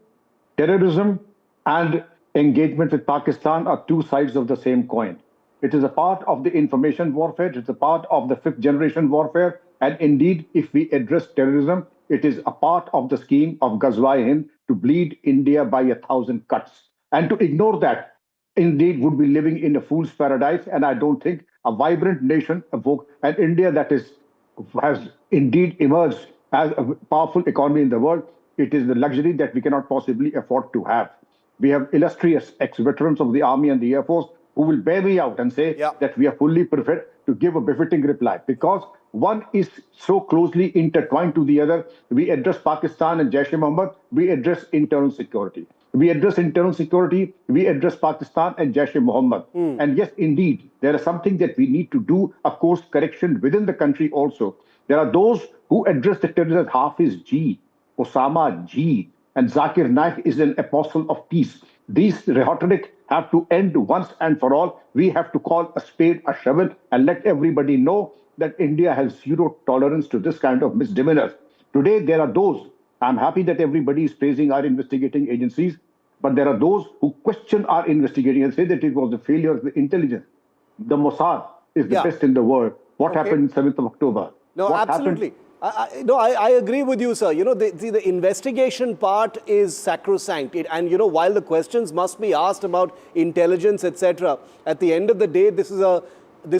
Terrorism and engagement with Pakistan are two sides of the same coin. It is a part of the information warfare, it is a part of the fifth generation warfare, and indeed, if we address terrorism, it is a part of the scheme of Ghazwa-e-Hind to bleed India by 1,000 cuts. And to ignore that, indeed, would be living in a fool's paradise, and I don't think a vibrant nation, an India that has indeed emerged as a powerful economy in the world, it is the luxury that we cannot possibly afford to have. We have illustrious ex-veterans of the Army and the Air Force who will bear me out and say that we are fully prepared to give a befitting reply, because one is so closely intertwined to the other. We address Pakistan and Jaish-e-Mohammed, we address internal security. We address internal security, we address Pakistan and Jaish-e-Mohammed. And yes, indeed, there is something that we need to do, a course correction within the country also. There are those who address the terrorists as Hafiz G, Osama G, and Zakir Naik is an apostle of peace. These rhetoric have to end once and for all. We have to call a spade a shovel and let everybody know that India has zero tolerance to this kind of misdemeanors. Today, there are those, I'm happy that everybody is praising our investigating agencies, but there are those who question our investigating and say that it was the failure of the intelligence. The Mossad is the best in the world. What happened on 7th of October? No, what absolutely. I agree with you, sir. The investigation part is sacrosanct. And, while the questions must be asked about intelligence, etc., at the end of the day, this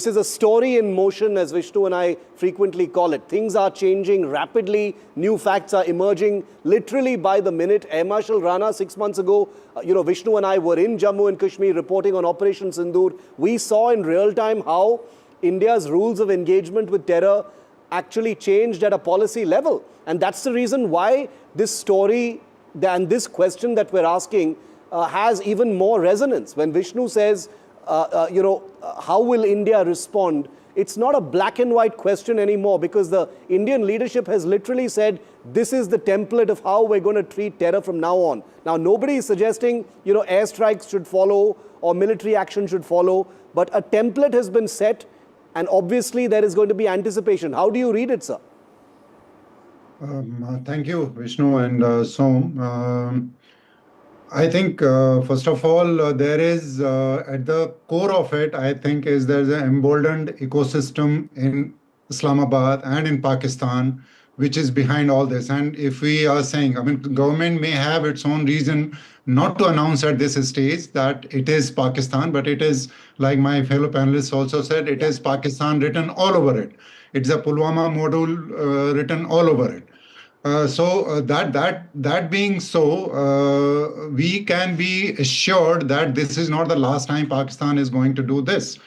is a story in motion, as Vishnu and I frequently call it. Things are changing rapidly. New facts are emerging literally by the minute. Air Marshal Rana, 6 months ago, Vishnu and I were in Jammu and Kashmir reporting on Operation Sindoor. We saw in real time how India's rules of engagement with terror actually changed at a policy level. And that's the reason why this story and this question that we're asking has even more resonance. When Vishnu says, how will India respond? It's not a black and white question anymore, because the Indian leadership has literally said, this is the template of how we're going to treat terror from now on. Now, nobody is suggesting, airstrikes should follow or military action should follow, but a template has been set. And obviously, there is going to be anticipation. How do you read it, sir? Thank you, Vishnu and Som. I think, first of all, there is, at the core of it, I think, there's an emboldened ecosystem in Islamabad and in Pakistan, which is behind all this. And if we are saying, government may have its own reason not to announce at this stage that it is Pakistan, but it is, like my fellow panelists also said, it is Pakistan written all over it. It's a Pulwama module written all over it. That being so, we can be assured that this is not the last time Pakistan is going to do this.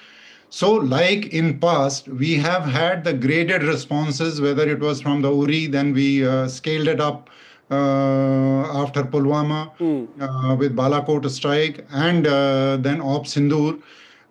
So like in past, we have had the graded responses, whether it was from the Uri, then we scaled it up after Pulwama with Balakot strike, and then Op Sindoor.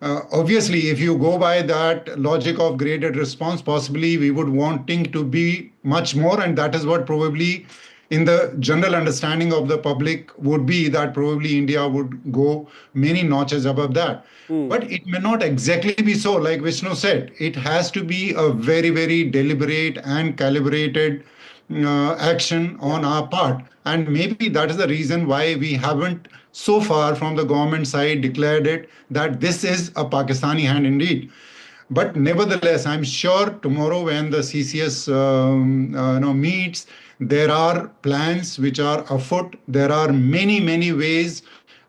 Obviously, if you go by that logic of graded response, possibly we would wanting to be much more, and that is what probably in the general understanding of the public would be, that probably India would go many notches above that. But it may not exactly be so, like Vishnu said. It has to be a very, very deliberate and calibrated action on our part. And maybe that is the reason why we haven't so far from the government side declared it that this is a Pakistani hand indeed. But nevertheless, I'm sure tomorrow when the CCS meets, there are plans which are afoot. There are many ways,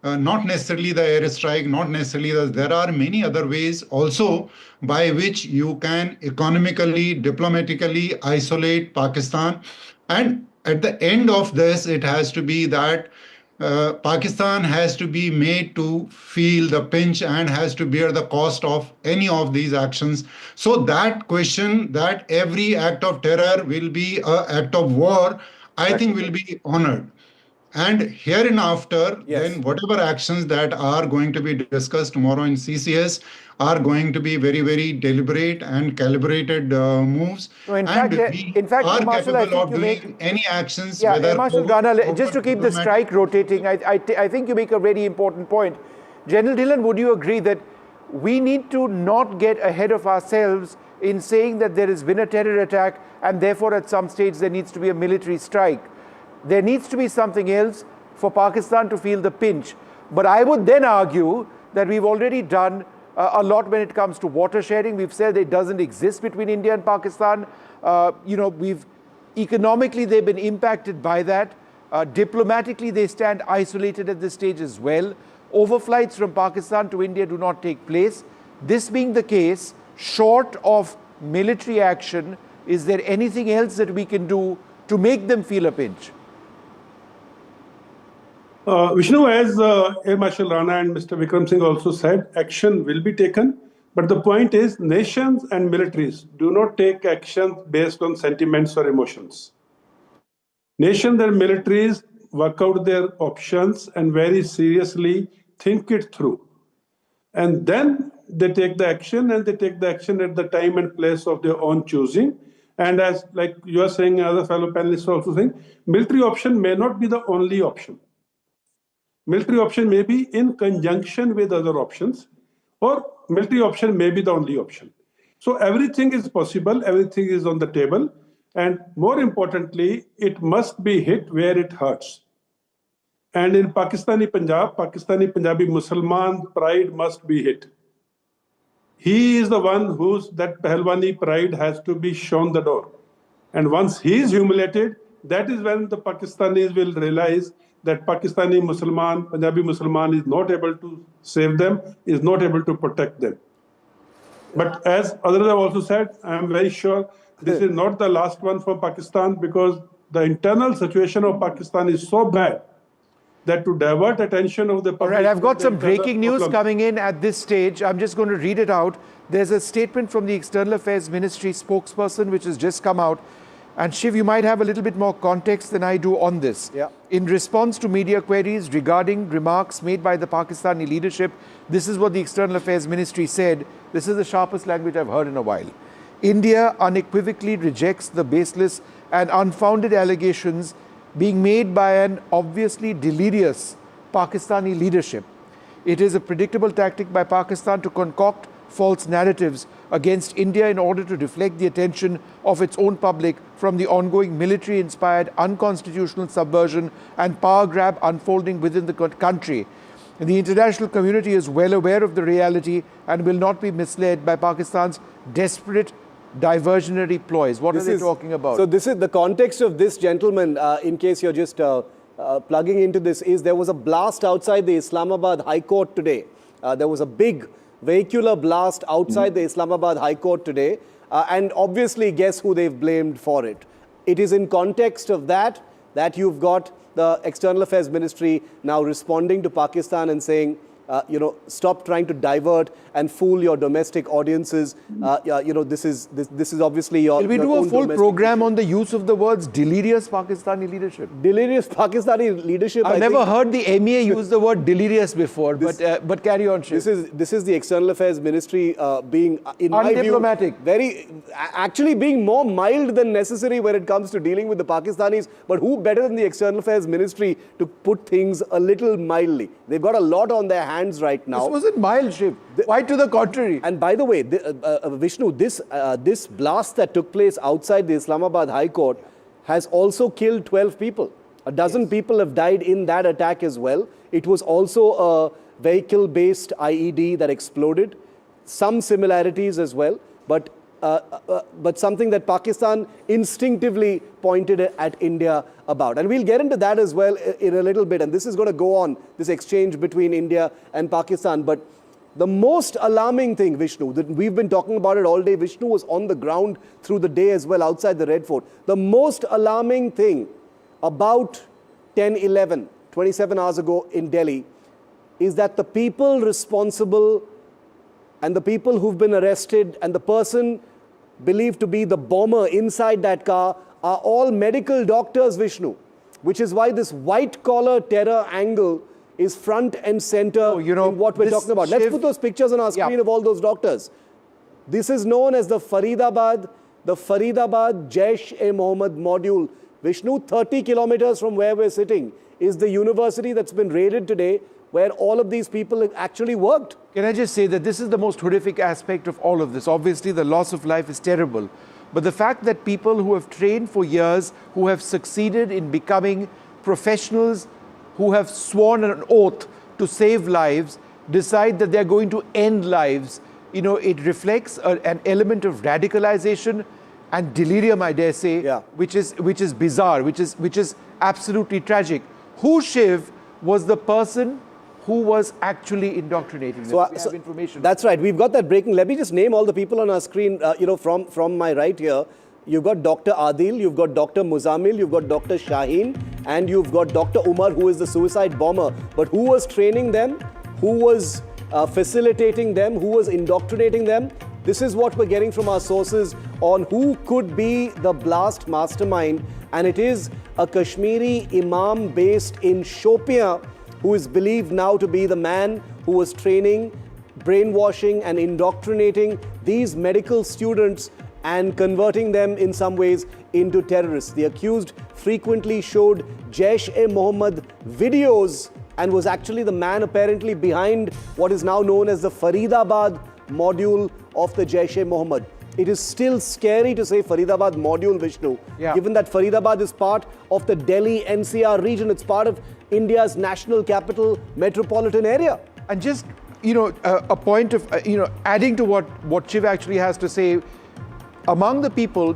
not necessarily the airstrike, not necessarily there are many other ways also by which you can economically, diplomatically isolate Pakistan. And at the end of this, it has to be that Pakistan has to be made to feel the pinch and has to bear the cost of any of these actions. So that question that every act of terror will be an act of war, I think will be honored. And hereinafter, then whatever actions that are going to be discussed tomorrow in CCS are going to be very deliberate and calibrated moves. No, in and fact, are Marshal, capable of doing any actions. Yeah, whether Marshal Rana, just to keep the strike rotating, I think you make a very important point. General Dhillon, would you agree that we need to not get ahead of ourselves in saying that there has been a terror attack and therefore at some stage there needs to be a military strike? There needs to be something else for Pakistan to feel the pinch. But I would then argue that we've already done a lot when it comes to water sharing. We've said it doesn't exist between India and Pakistan. Economically, they've been impacted by that. Diplomatically, they stand isolated at this stage as well. Overflights from Pakistan to India do not take place. This being the case, short of military action, is there anything else that we can do to make them feel a pinch? Vishnu, as Air Marshal Rana and Mr. Vikram Singh also said, action will be taken. But the point is, nations and militaries do not take action based on sentiments or emotions. Nations and militaries work out their options and very seriously think it through. And then they take the action, and they take the action at the time and place of their own choosing. And as like you are saying, other fellow panelists are also saying, military option may not be the only option. Military option may be in conjunction with other options, or military option may be the only option. So everything is possible, everything is on the table, and more importantly, it must be hit where it hurts. And in Pakistani Punjabi Musliman pride must be hit. He is the one that Pahalwani pride has to be shown the door. And once he is humiliated, that is when the Pakistanis will realize that Pakistani Musliman, Punjabi Musliman is not able to save them, is not able to protect them. But as others have also said, I am very sure this is not the last one for Pakistan, because the internal situation of Pakistan is so bad that to divert attention of the public... All right, I've got some breaking news coming in at this stage. I'm just going to read it out. There's a statement from the External Affairs Ministry spokesperson which has just come out. And Shiv, you might have a little bit more context than I do on this. Yeah. In response to media queries regarding remarks made by the Pakistani leadership, this is what the External Affairs Ministry said. This is the sharpest language I've heard in a while. India unequivocally rejects the baseless and unfounded allegations being made by an obviously delirious Pakistani leadership. It is a predictable tactic by Pakistan to concoct false narratives against India in order to deflect the attention of its own public from the ongoing military-inspired unconstitutional subversion and power grab unfolding within the country. And the international community is well aware of the reality and will not be misled by Pakistan's desperate diversionary ploys. What are they talking about? So this is the context of this, gentleman, in case you're just plugging into this, is there was a blast outside the Islamabad High Court today. There was a big vehicular blast outside the Islamabad High Court today. And obviously, guess who they've blamed for it? It is in context of that you've got the External Affairs Ministry now responding to Pakistan and saying, stop trying to divert and fool your domestic audiences. This is obviously your. Will we do a full program on the use of the words delirious Pakistani leadership? Delirious Pakistani leadership. I've never heard the MEA use the word delirious before, but carry on, Shiv. This is the External Affairs Ministry being, in my view, actually being more mild than necessary when it comes to dealing with the Pakistanis. But who better than the External Affairs Ministry to put things a little mildly? They've got a lot on their hands right now. This wasn't mild, Shiv. Quite to the contrary. And by the way, Vishnu, this blast that took place outside the Islamabad High Court has also killed 12 people. A dozen people have died in that attack as well. It was also a vehicle-based IED that exploded. Some similarities as well, but something that Pakistan instinctively pointed at India about. And we'll get into that as well in a little bit. And this is going to go on, this exchange between India and Pakistan. But the most alarming thing, Vishnu, that we've been talking about it all day. Vishnu was on the ground through the day as well outside the Red Fort. The most alarming thing about 10/11, 27 hours ago in Delhi, is that the people responsible and the people who've been arrested and the person believed to be the bomber inside that car are all medical doctors, Vishnu, which is why this white-collar terror angle is front and center in what we're talking about. Let's put those pictures on our screen of all those doctors. This is known as the Faridabad Jaish-e-Mohammed module. Vishnu, 30 kilometers from where we're sitting is the university that's been raided today, where all of these people actually worked. Can I just say that this is the most horrific aspect of all of this? Obviously, the loss of life is terrible. But the fact that people who have trained for years, who have succeeded in becoming professionals, who have sworn an oath to save lives, decide that they're going to end lives, it reflects an element of radicalization and delirium, I dare say, which is bizarre, which is absolutely tragic. Who, Shiv, was the person who was actually indoctrinating them? We have information. That's right. We've got that breaking. Let me just name all the people on our screen, from my right here. You've got Dr. Adil, you've got Dr. Muzammil, you've got Dr. Shaheen, and you've got Dr. Umar, who is the suicide bomber. But who was training them? Who was facilitating them? Who was indoctrinating them? This is what we're getting from our sources on who could be the blast mastermind. And it is a Kashmiri imam based in Shopian, who is believed now to be the man who was training, brainwashing and indoctrinating these medical students and converting them in some ways into terrorists. The accused frequently showed Jaish-e-Mohammed videos and was actually the man apparently behind what is now known as the Faridabad module of the Jaish-e-Mohammed. It is still scary to say Faridabad module, Vishnu, given that Faridabad is part of the Delhi NCR region. It's part of India's national capital metropolitan area. And just, a point of, adding to what Shiv actually has to say, among the people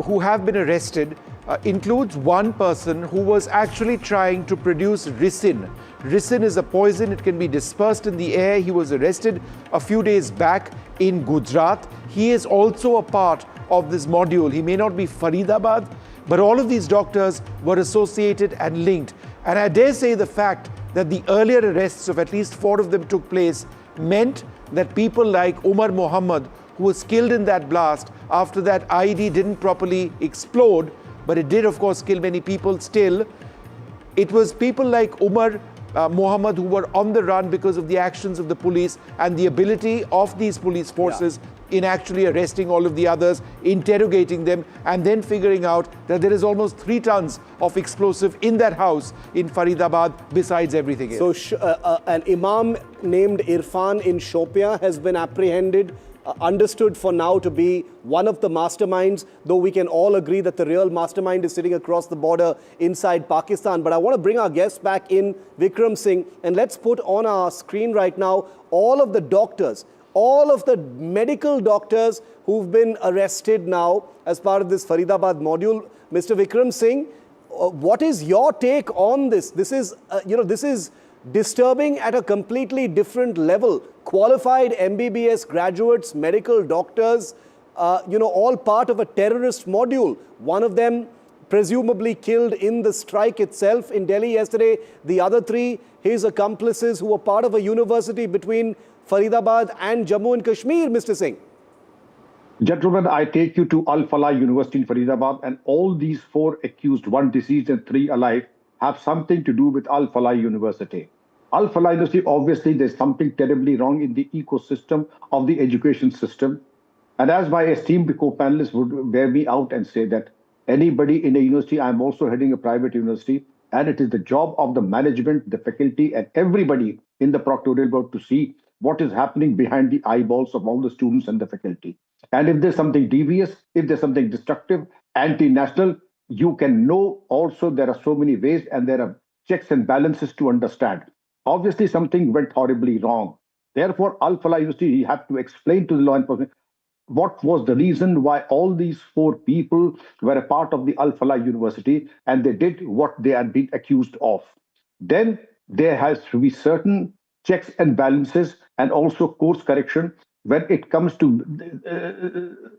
who have been arrested includes one person who was actually trying to produce ricin. Ricin is a poison, it can be dispersed in the air. He was arrested a few days back in Gujarat. He is also a part of this module. He may not be Faridabad, but all of these doctors were associated and linked. And I dare say the fact that the earlier arrests of at least 4 of them took place meant that people like ul-Mominaat, who was killed in that blast after that IED didn't properly explode, but it did of course kill many people still. It was people like ul-Mominaat who were on the run because of the actions of the police and the ability of these police forces in actually arresting all of the others, interrogating them, and then figuring out that there is almost 3 tons of explosive in that house in Faridabad besides everything else. So an imam named Irfan in Shopian has been apprehended, understood for now to be one of the masterminds, though we can all agree that the real mastermind is sitting across the border inside Pakistan. But I want to bring our guest back in, Vikram Singh, and let's put on our screen right now all of the doctors, all of the medical doctors who've been arrested now as part of this Faridabad module. Mr. Vikram Singh, what is your take on this? This is, this is disturbing at a completely different level. Qualified MBBS graduates, medical doctors, all part of a terrorist module. One of them presumably killed in the strike itself in Delhi yesterday. The other 3, his accomplices who were part of a university between Faridabad and Jammu and Kashmir, Mr. Singh. Gentlemen, I take you to Al-Falah University in Faridabad, and all these 4 accused, 1 deceased and 3 alive, have something to do with Al-Falah University. Al-Falah University, obviously, there's something terribly wrong in the ecosystem of the education system. And as my esteemed co-panelists would bear me out and say that anybody in a university, I'm also heading a private university, and it is the job of the management, the faculty, and everybody in the proctoral board to see what is happening behind the eyeballs of all the students and the faculty. And if there's something devious, if there's something destructive, anti-national, you can know also there are so many ways and there are checks and balances to understand. Obviously, something went horribly wrong. Therefore, Al-Falah University had to explain to the law enforcement what was the reason why all these four people were a part of the Al-Falah University and they did what they had been accused of. Then there has to be certain checks and balances and also course correction when it comes to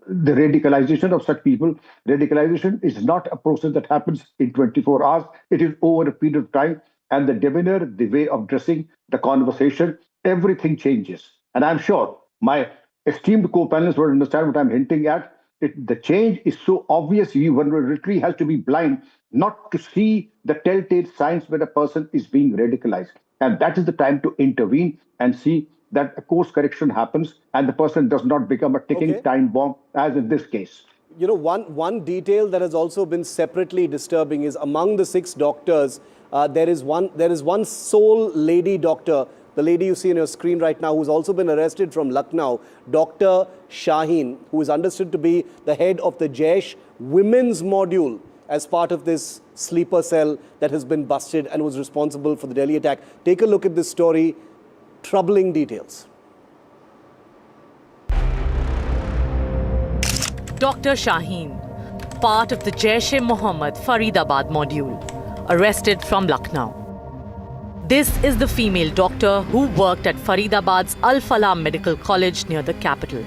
the radicalization of such people. Radicalization is not a process that happens in 24 hours. It is over a period of time, and the demeanor, the way of dressing, the conversation, everything changes. And I'm sure my esteemed co-panelists will understand what I'm hinting at. The change is so obvious, one literally has to be blind not to see the telltale signs when a person is being radicalized. And that is the time to intervene and see that a course correction happens and the person does not become a ticking time bomb, as in this case. You know, one detail that has also been separately disturbing is among the 6 doctors, there is one sole lady doctor, the lady you see on your screen right now, who's also been arrested from Lucknow, Dr. Shaheen, who is understood to be the head of the Jaish women's module as part of this sleeper cell that has been busted and was responsible for the Delhi attack. Take a look at this story. Troubling details. Dr. Shaheen, part of the Jaish-e-Mohammed Faridabad module, arrested from Lucknow. This is the female doctor who worked at Faridabad's Al-Falah Medical College near the capital.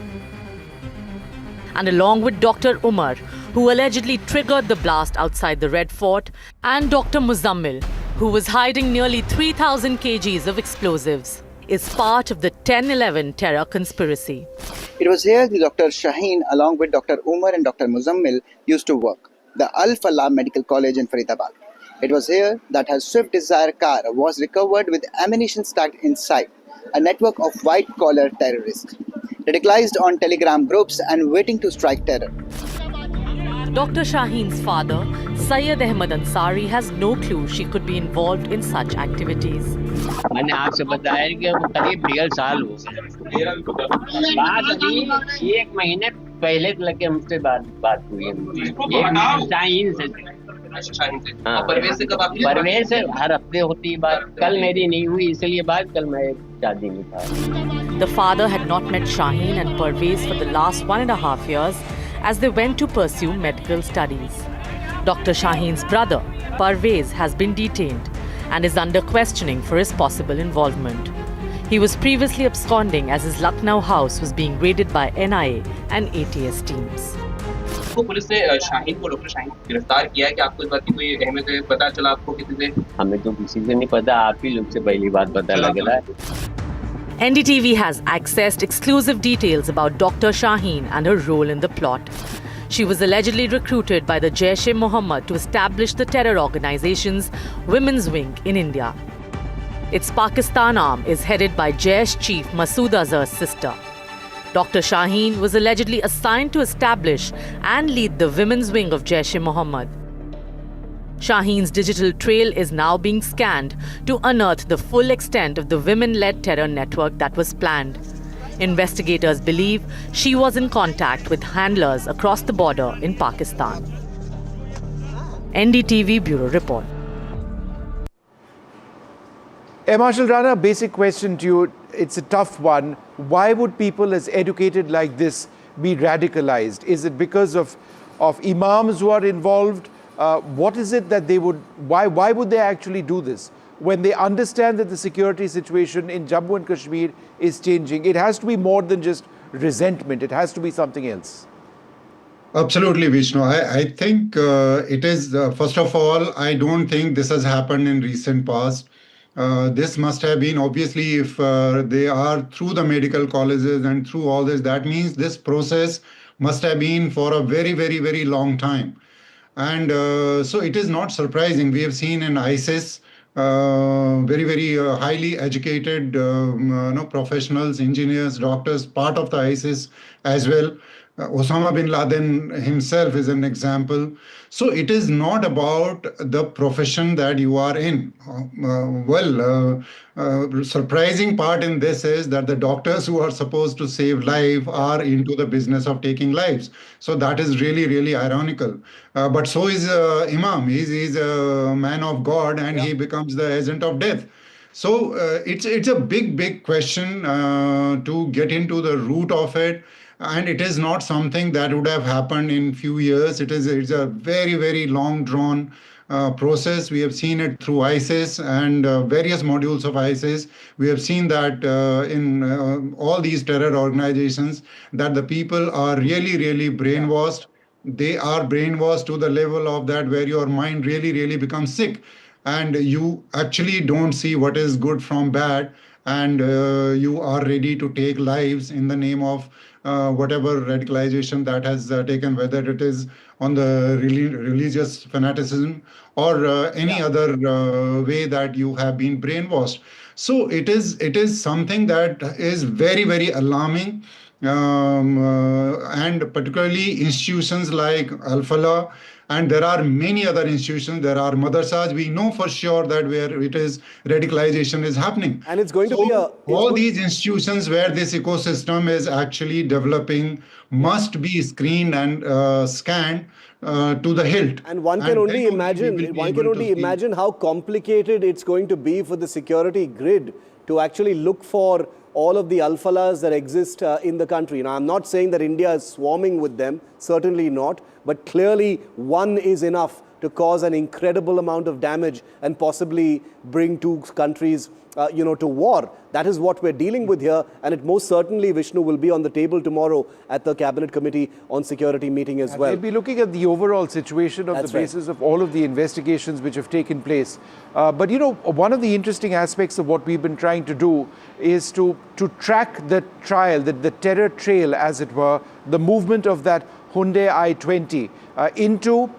And along with Dr. Umar, who allegedly triggered the blast outside the Red Fort, and Dr. Muzammil, who was hiding nearly 3,000 kgs of explosives, is part of the 10/11 terror conspiracy. It was here the Dr. Shaheen, along with Dr. Umar and Dr. Muzammil, used to work, the Al-Falah Medical College in Faridabad. It was here that her Swift Desire car was recovered with ammunition stacked inside, a network of white-collar terrorists, radicalized on Telegram groups and waiting to strike terror. Dr. Shaheen's father, Syed Ahmed Ansari, has no clue she could be involved in such activities. मैंने आपसे बताया कि वो करीब 1.5 साल हो गए। बात अभी 1 महीने पहले लगे हमसे बात हुई है। शाहीन से। हाँ। परवेज से कब आपकी? परवेज से हर हफ्ते होती है बात। कल मेरी नहीं हुई इसलिए बात, कल मैं शादी में था। The father had not met Shaheen and Parvez for the last 1.5 years as they went to pursue medical studies. Dr. Shaheen's brother, Parvez, has been detained and is under questioning for his possible involvement. He was previously absconding as his Lucknow house was being raided by NIA and ATS teams. Police ने शाहीन को, doctor Shaheen को गिरफ्तार किया है कि आपको इस बात की कोई अहमियत है? पता चला आपको किसी से? हमें तो किसी से नहीं पता, आप ही लोग से पहली बात पता लग रहा है। NDTV has accessed exclusive details about Dr. Shaheen and her role in the plot. She was allegedly recruited by the Jaish-e-Mohammed to establish the terror organization's women's wing in India. Its Pakistan arm is headed by Jaish chief Masood Azhar's sister. Dr. Shaheen was allegedly assigned to establish and lead the women's wing of Jaish-e-Mohammed. Shaheen's digital trail is now being scanned to unearth the full extent of the women-led terror network that was planned. Investigators believe she was in contact with handlers across the border in Pakistan. NDTV Bureau Report. Marshal Rana, basic question to you. It's a tough one. Why would people as educated like this be radicalized? Is it because of imams who are involved? What is it that they would, why would they actually do this? When they understand that the security situation in Jammu and Kashmir is changing, it has to be more than just resentment. It has to be something else. Absolutely, Vishnu. I think it is, first of all, I don't think this has happened in recent past. This must have been, obviously, if they are through the medical colleges and through all this, that means this process must have been for a very, very, very long time. And so it is not surprising. We have seen in ISIS, very, very highly educated professionals, engineers, doctors, part of the ISIS as well. Osama bin Laden himself is an example. So it is not about the profession that you are in. Surprising part in this is that the doctors who are supposed to save life are into the business of taking lives. So that is really, really ironical. But so is Imam. He's a man of God and he becomes the agent of death. So it's a big question to get into the root of it. And it is not something that would have happened in few years. It's a very long drawn process. We have seen it through ISIS and various modules of ISIS. We have seen that in all these terror organizations, that the people are really brainwashed. They are brainwashed to the level of that where your mind really becomes sick, and you actually don't see what is good from bad, and you are ready to take lives in the name of whatever radicalization that has taken, whether it is on the religious fanaticism or any other way that you have been brainwashed. So it is something that is very alarming. And particularly institutions like Al-Falah, and there are many other institutions. There are madrasas. We know for sure that where it is radicalization is happening. And it's going to be all these institutions where this ecosystem is actually developing must be screened and scanned to the hilt. And one can only imagine how complicated it's going to be for the security grid to actually look for all of the Al-Falahs that exist in the country. Now, I'm not saying that India is swarming with them, certainly not, but clearly one is enough to cause an incredible amount of damage and possibly bring two countries to war. That is what we're dealing with here, and it most certainly, Vishnu, will be on the table tomorrow at the Cabinet Committee on Security meeting as well. We'll be looking at the overall situation on the basis of all of the investigations which have taken place. But one of the interesting aspects of what we've been trying to do is to track the trial, the terror trail, as it were, the movement of that Hyundai i20 into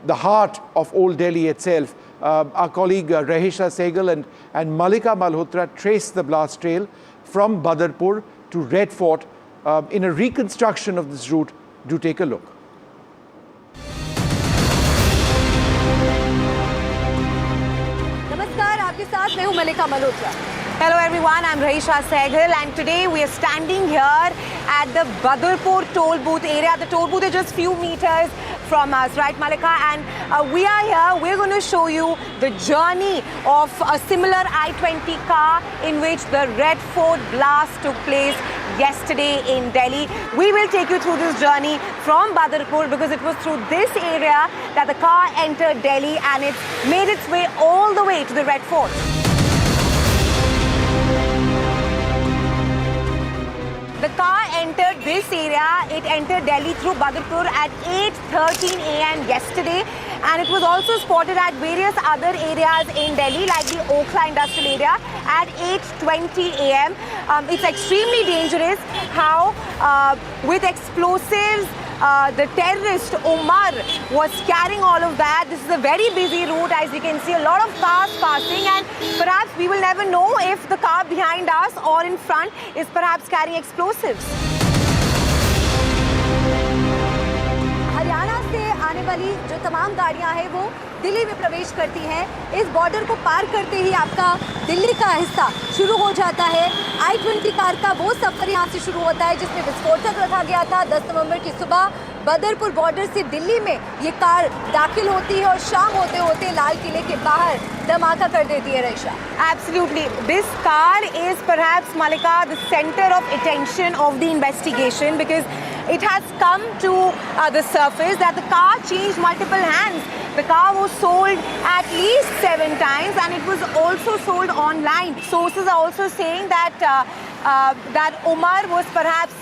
the heart of Old Delhi itself. Our colleague Rahisha Sehgal and Malika Malhotra traced the blast trail from Badarpur to Red Fort in a reconstruction of this route. Do take a look. Namaskar, आपके साथ मैं हूँ Malika Malhotra. Hello everyone, I'm Rahisha Sehgal, and today we are standing here at the Badarpur toll booth area. The toll booth is just few meters from us, right Malika? And we are here, we're going to show you the journey of a similar I-20 car in which the Red Fort blast took place yesterday in Delhi. We will take you through this journey from Badarpur because it was through this area that the car entered Delhi and it made its way all the way to the Red Fort. The car entered this area, it entered Delhi through Badarpur at 8:13 a.m. yesterday, and it was also spotted at various other areas in Delhi like the Okhla industrial area at 8:20 a.m. It's extremely dangerous how with explosives the terrorist Umar was carrying all of that. This is a very busy route, as you can see, a lot of cars passing, and perhaps we will never know if the car behind us or in front is perhaps carrying explosives. Haryana से आने वाली जो तमाम गाड़ियां हैं वो दिल्ली में प्रवेश करती हैं। इस बॉर्डर को पार करते ही आपका दिल्ली का हिस्सा शुरू हो जाता है। I-20 कार का वो सफर यहाँ से शुरू होता है जिसमें विस्फोटक रखा गया था। 10 नवंबर की सुबह बदरपुर बॉर्डर से दिल्ली में ये कार दाखिल होती है और शाम होते होते लाल किले के बाहर धमाका कर देती है। Raisha, Absolutely. This car is perhaps, Malika, the center of attention of the investigation because it has come to the surface that the car changed multiple hands. The car was sold at least 7 times and it was also sold online. Sources are also saying that that Umar was perhaps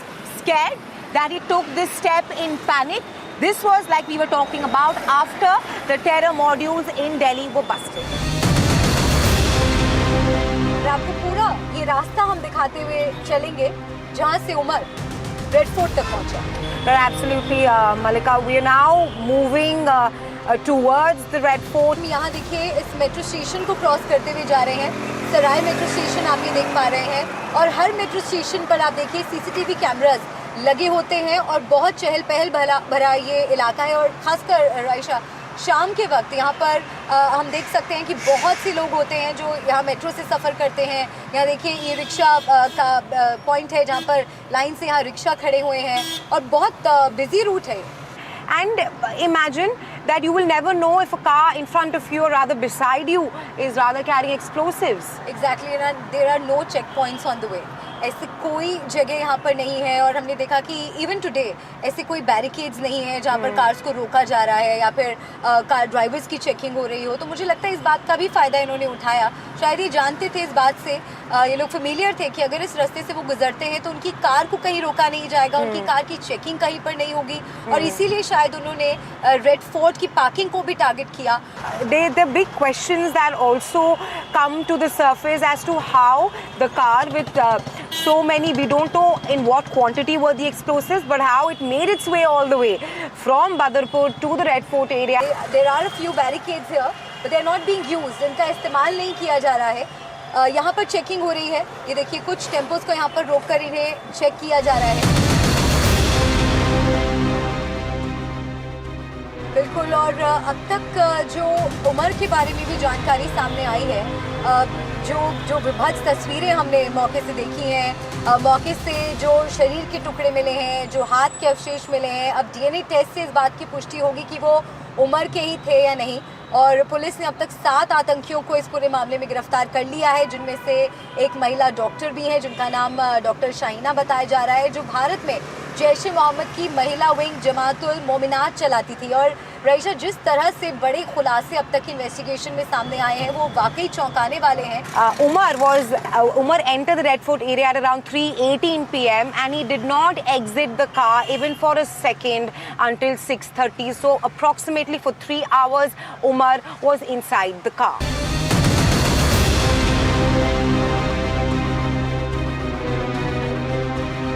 scared, that he took this step in panic. This was, like we were talking about, after the terror modules in Delhi were busted. आपको पूरा ये रास्ता हम दिखाते हुए चलेंगे जहां से उमर रेड फोर्ट तक पहुंचा. Absolutely, Malika. We are now moving towards the Red Fort. यहाँ देखिए इस मेट्रो स्टेशन को क्रॉस करते हुए जा रहे हैं. सराय मेट्रो स्टेशन आप ये देख पा रहे हैं और हर मेट्रो स्टेशन पर आप देखिए सीसीटीवी कैमरास लगे होते हैं और बहुत चहल पहल भरा ये इलाका है. और खासकर राइशा शाम के वक्त यहाँ पर हम देख सकते हैं कि बहुत से लोग होते हैं जो यहाँ मेट्रो से सफ़र करते हैं. यहाँ देखिए ये रिक्शा का पॉइंट है जहाँ पर लाइन से यहाँ रिक्शा खड़े हुए हैं और बहुत बिजी रूट है. And imagine that you will never know if a car in front of you or rather beside you is rather carrying explosives. Exactly, and there are no checkpoints on the way. ऐसी कोई जगह यहाँ पर नहीं है और हमने देखा कि इवन टुडे ऐसे कोई बैरिकेड्स नहीं है जहाँ पर कार्स को रोका जा रहा है या फिर कार ड्राइवर्स की चेकिंग हो रही हो. तो मुझे लगता है इस बात का भी फ़ायदा इन्होंने उठाया. शायद ये जानते थे इस बात से, ये लोग फेमिलियर थे कि अगर इस रास्ते से वो गुजरते हैं तो उनकी कार को कहीं रोका नहीं जाएगा, उनकी कार की चेकिंग कहीं पर नहीं होगी और इसीलिए शायद उन्होंने रेड फोर्ट की पार्किंग को भी टारगेट किया. The big questions that also come to the surface as to how the car with so many, we don't know in what quantity were the explosives, but how it made its way all the way from Badarpur to the Red Fort area. There are a few barricades here, but they are not being used. इनका इस्तेमाल नहीं किया जा रहा है. यहाँ पर checking हो रही है. ये देखिए कुछ टेम्पोस को यहाँ पर रोक कर इन्हें चेक किया जा रहा है. बिल्कुल. और अब तक जो उमर के बारे में भी जानकारी सामने आई है, जो विभत्स तस्वीरें हमने मौके से देखी हैं, मौके से जो शरीर के टुकड़े मिले हैं, जो हाथ के अवशेष मिले हैं, अब डीएनए टेस्ट से इस बात की पुष्टि होगी कि वो उमर के ही थे या नहीं. और पुलिस ने अब तक 7 आतंकियों को इस पूरे मामले में गिरफ्तार कर लिया है, जिनमें से एक महिला डॉक्टर भी है जिनका नाम डॉक्टर शाहीना बताया जा रहा है, जो भारत में जैश-ए-मोहम्मद की महिला विंग जमात ul-Mominaat चलाती थी. और रईशा, जिस तरह से बड़े खुलासे अब तक इन्वेस्टिगेशन में सामने आए हैं वो वाकई चौंकाने वाले हैं. Umar entered the Red Fort area at around 3:18 p.m. and he did not exit the car even for a second until 6:30. So approximately for 3 hours, Umar was inside the car.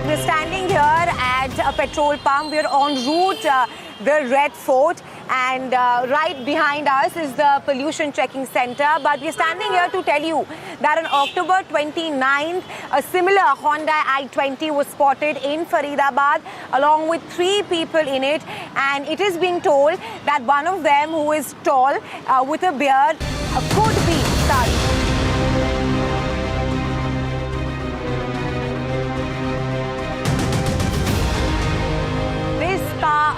We're standing here at a petrol pump. We're en route the Red Fort, and right behind us is the pollution checking center. But we're standing here to tell you that on October 29th, a similar Honda i20 was spotted in Faridabad along with 3 people in it, and it is being told that one of them, who is tall with a beard, could be Sadi.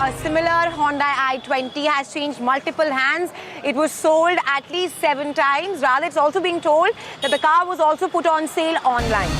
A similar Honda i20 has changed multiple hands. It was sold at least 7 times. Rather, it's also being told that the car was also put on sale online.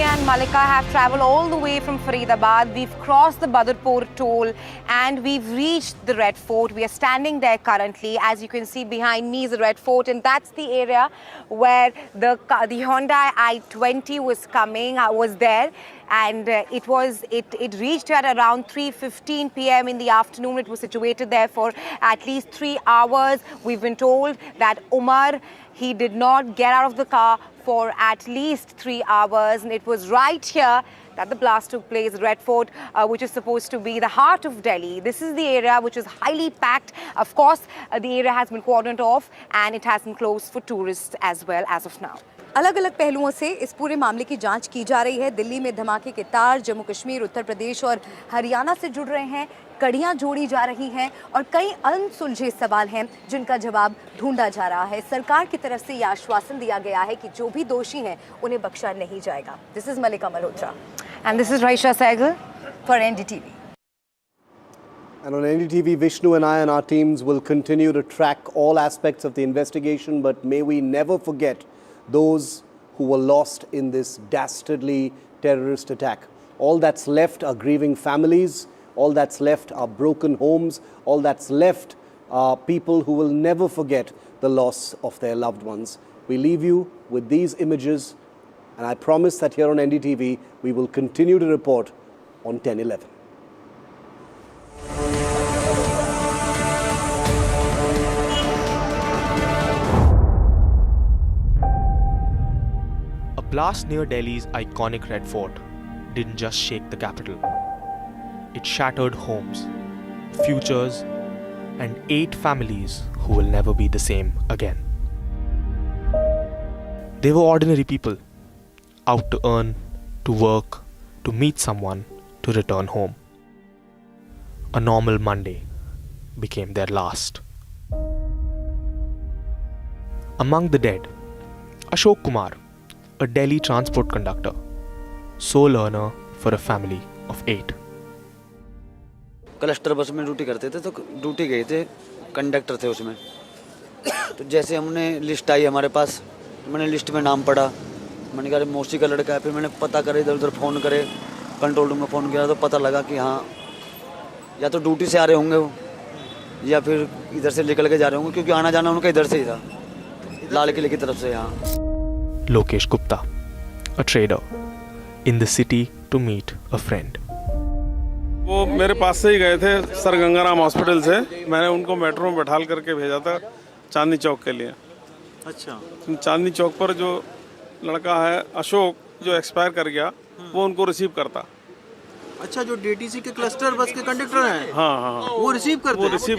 And Malika have travelled all the way from Faridabad. We've crossed the Badarpur toll and we've reached the Red Fort. We are standing there currently. As you can see behind me is the Red Fort, and that's the area where the Honda i20 was there. And it reached here at around 3:15 p.m. in the afternoon. It was situated there for at least 3 hours. We've been told that Umar, he did not get out of the car for at least 3 hours, and it was right here that the blast took place, Red Fort, which is supposed to be the heart of Delhi. This is the area which is highly packed. Of course, the area has been cordoned off and it has been closed for tourists as well as of now. अलग अलग पहलुओं से इस पूरे मामले की जांच की जा रही है. दिल्ली में धमाके के तार जम्मू कश्मीर, उत्तर प्रदेश और हरियाणा से जुड़ रहे हैं. कड़ियां जोड़ी जा रही हैं और कई अनसुलझे सवाल हैं जिनका जवाब ढूंढा जा रहा है. सरकार की तरफ से यह आश्वासन दिया गया है कि जो भी दोषी हैं उन्हें बख्शा नहीं जाएगा. This is Malika Malhotra and this is Raisha Sehgal for NDTV. And on NDTV, Vishnu and I and our teams will continue to track all aspects of the investigation, but may we never forget those who were lost in this dastardly terrorist attack. All that's left are grieving families. All that's left are broken homes. All that's left are people who will never forget the loss of their loved ones. We leave you with these images, and I promise that here on NDTV, we will continue to report on 10/11. A blast near Delhi's iconic Red Fort didn't just shake the capital. It shattered homes, futures, and 8 families who will never be the same again. They were ordinary people, out to earn, to work, to meet someone, to return home. A normal Monday became their last. Among the dead, Ashok Kumar, a Delhi transport conductor, sole earner for a family of 8. Cluster बस में duty करते थे, तो duty गए थे, conductor थे उसमें। तो जैसे हमने लिस्ट आई हमारे पास, मैंने लिस्ट में नाम पढ़ा, मैंने कहा मौसी का लड़का है। फिर मैंने पता करे, इधर उधर फ़ोन करे, कंट्रोल रूम में फ़ोन किया तो पता लगा कि हाँ, या तो ड्यूटी से आ रहे होंगे वो, या फिर इधर से निकल के जा रहे होंगे, क्योंकि आना जाना उनका इधर से ही था, लाल किले की तरफ से। यहाँ Lokesh Gupta, a trader in the city to meet a friend. वो मेरे पास से ही गए थे सर गंगाराम हॉस्पिटल से। मैंने उनको मेट्रो में बैठाल करके भेजा था चांदनी चौक के लिए। अच्छा। चांदनी चौक पर जो लड़का है अशोक, जो एक्सपायर कर गया, वो उनको रिसीव करता। अच्छा, जो डीटीसी के क्लस्टर बस के कंडक्टर हैं। हाँ हाँ हाँ, वो रिसीव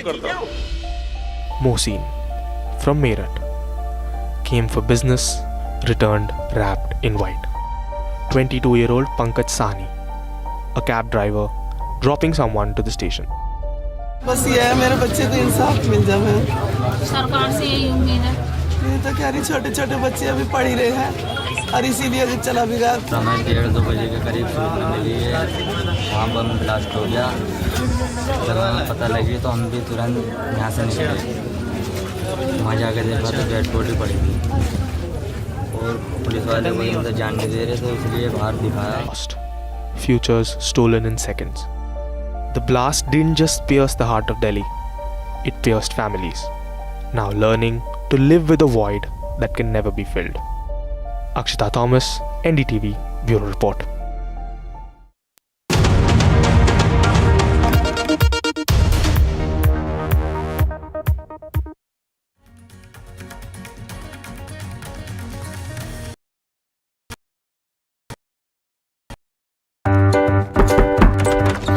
करता। Mohsin from Meerut came for business, returned wrapped in white. 22-year-old Pankaj Sahni, a cab driver, dropping someone to the station. बस ये है, मेरे बच्चे को इंसाफ मिल जाए। सरकार से यही उम्मीद है। ये तो कह रही छोटे छोटे बच्चे अभी पढ़ ही रहे हैं, और इसीलिए अभी चला भी गया। समय 1:30-2 बजे के करीब सूचना मिली है, वहाँ बम ब्लास्ट हो गया। जब हमें पता लगी तो हम भी तुरंत यहाँ से निकले। वहाँ जाकर देखा तो डेड बॉडी पड़ी थी, और पुलिस वाले कोई अंदर जान नहीं दे रहे थे, इसलिए बाहर दिखाया। Futures stolen in seconds. The blast didn't just pierce the heart of Delhi, it pierced families, now learning to live with a void that can never be filled. Akshita Thomas, NDTV, Bureau Report.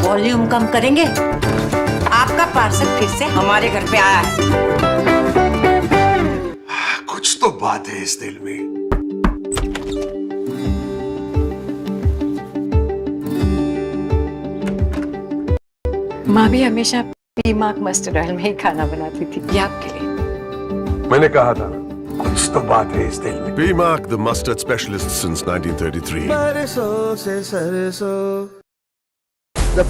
Volume कम करेंगे? आपका parcel फिर से हमारे घर पे आया है। कुछ तो बात है इस दिल में। माँ भी हमेशा पीमाक मस्टर्ड ऑयल में ही खाना बनाती थी, ये आपके लिए। मैंने कहा था कुछ तो बात है इस दिल में। P-Mark, the mustard specialist since 1933. सरसों से सरसों। The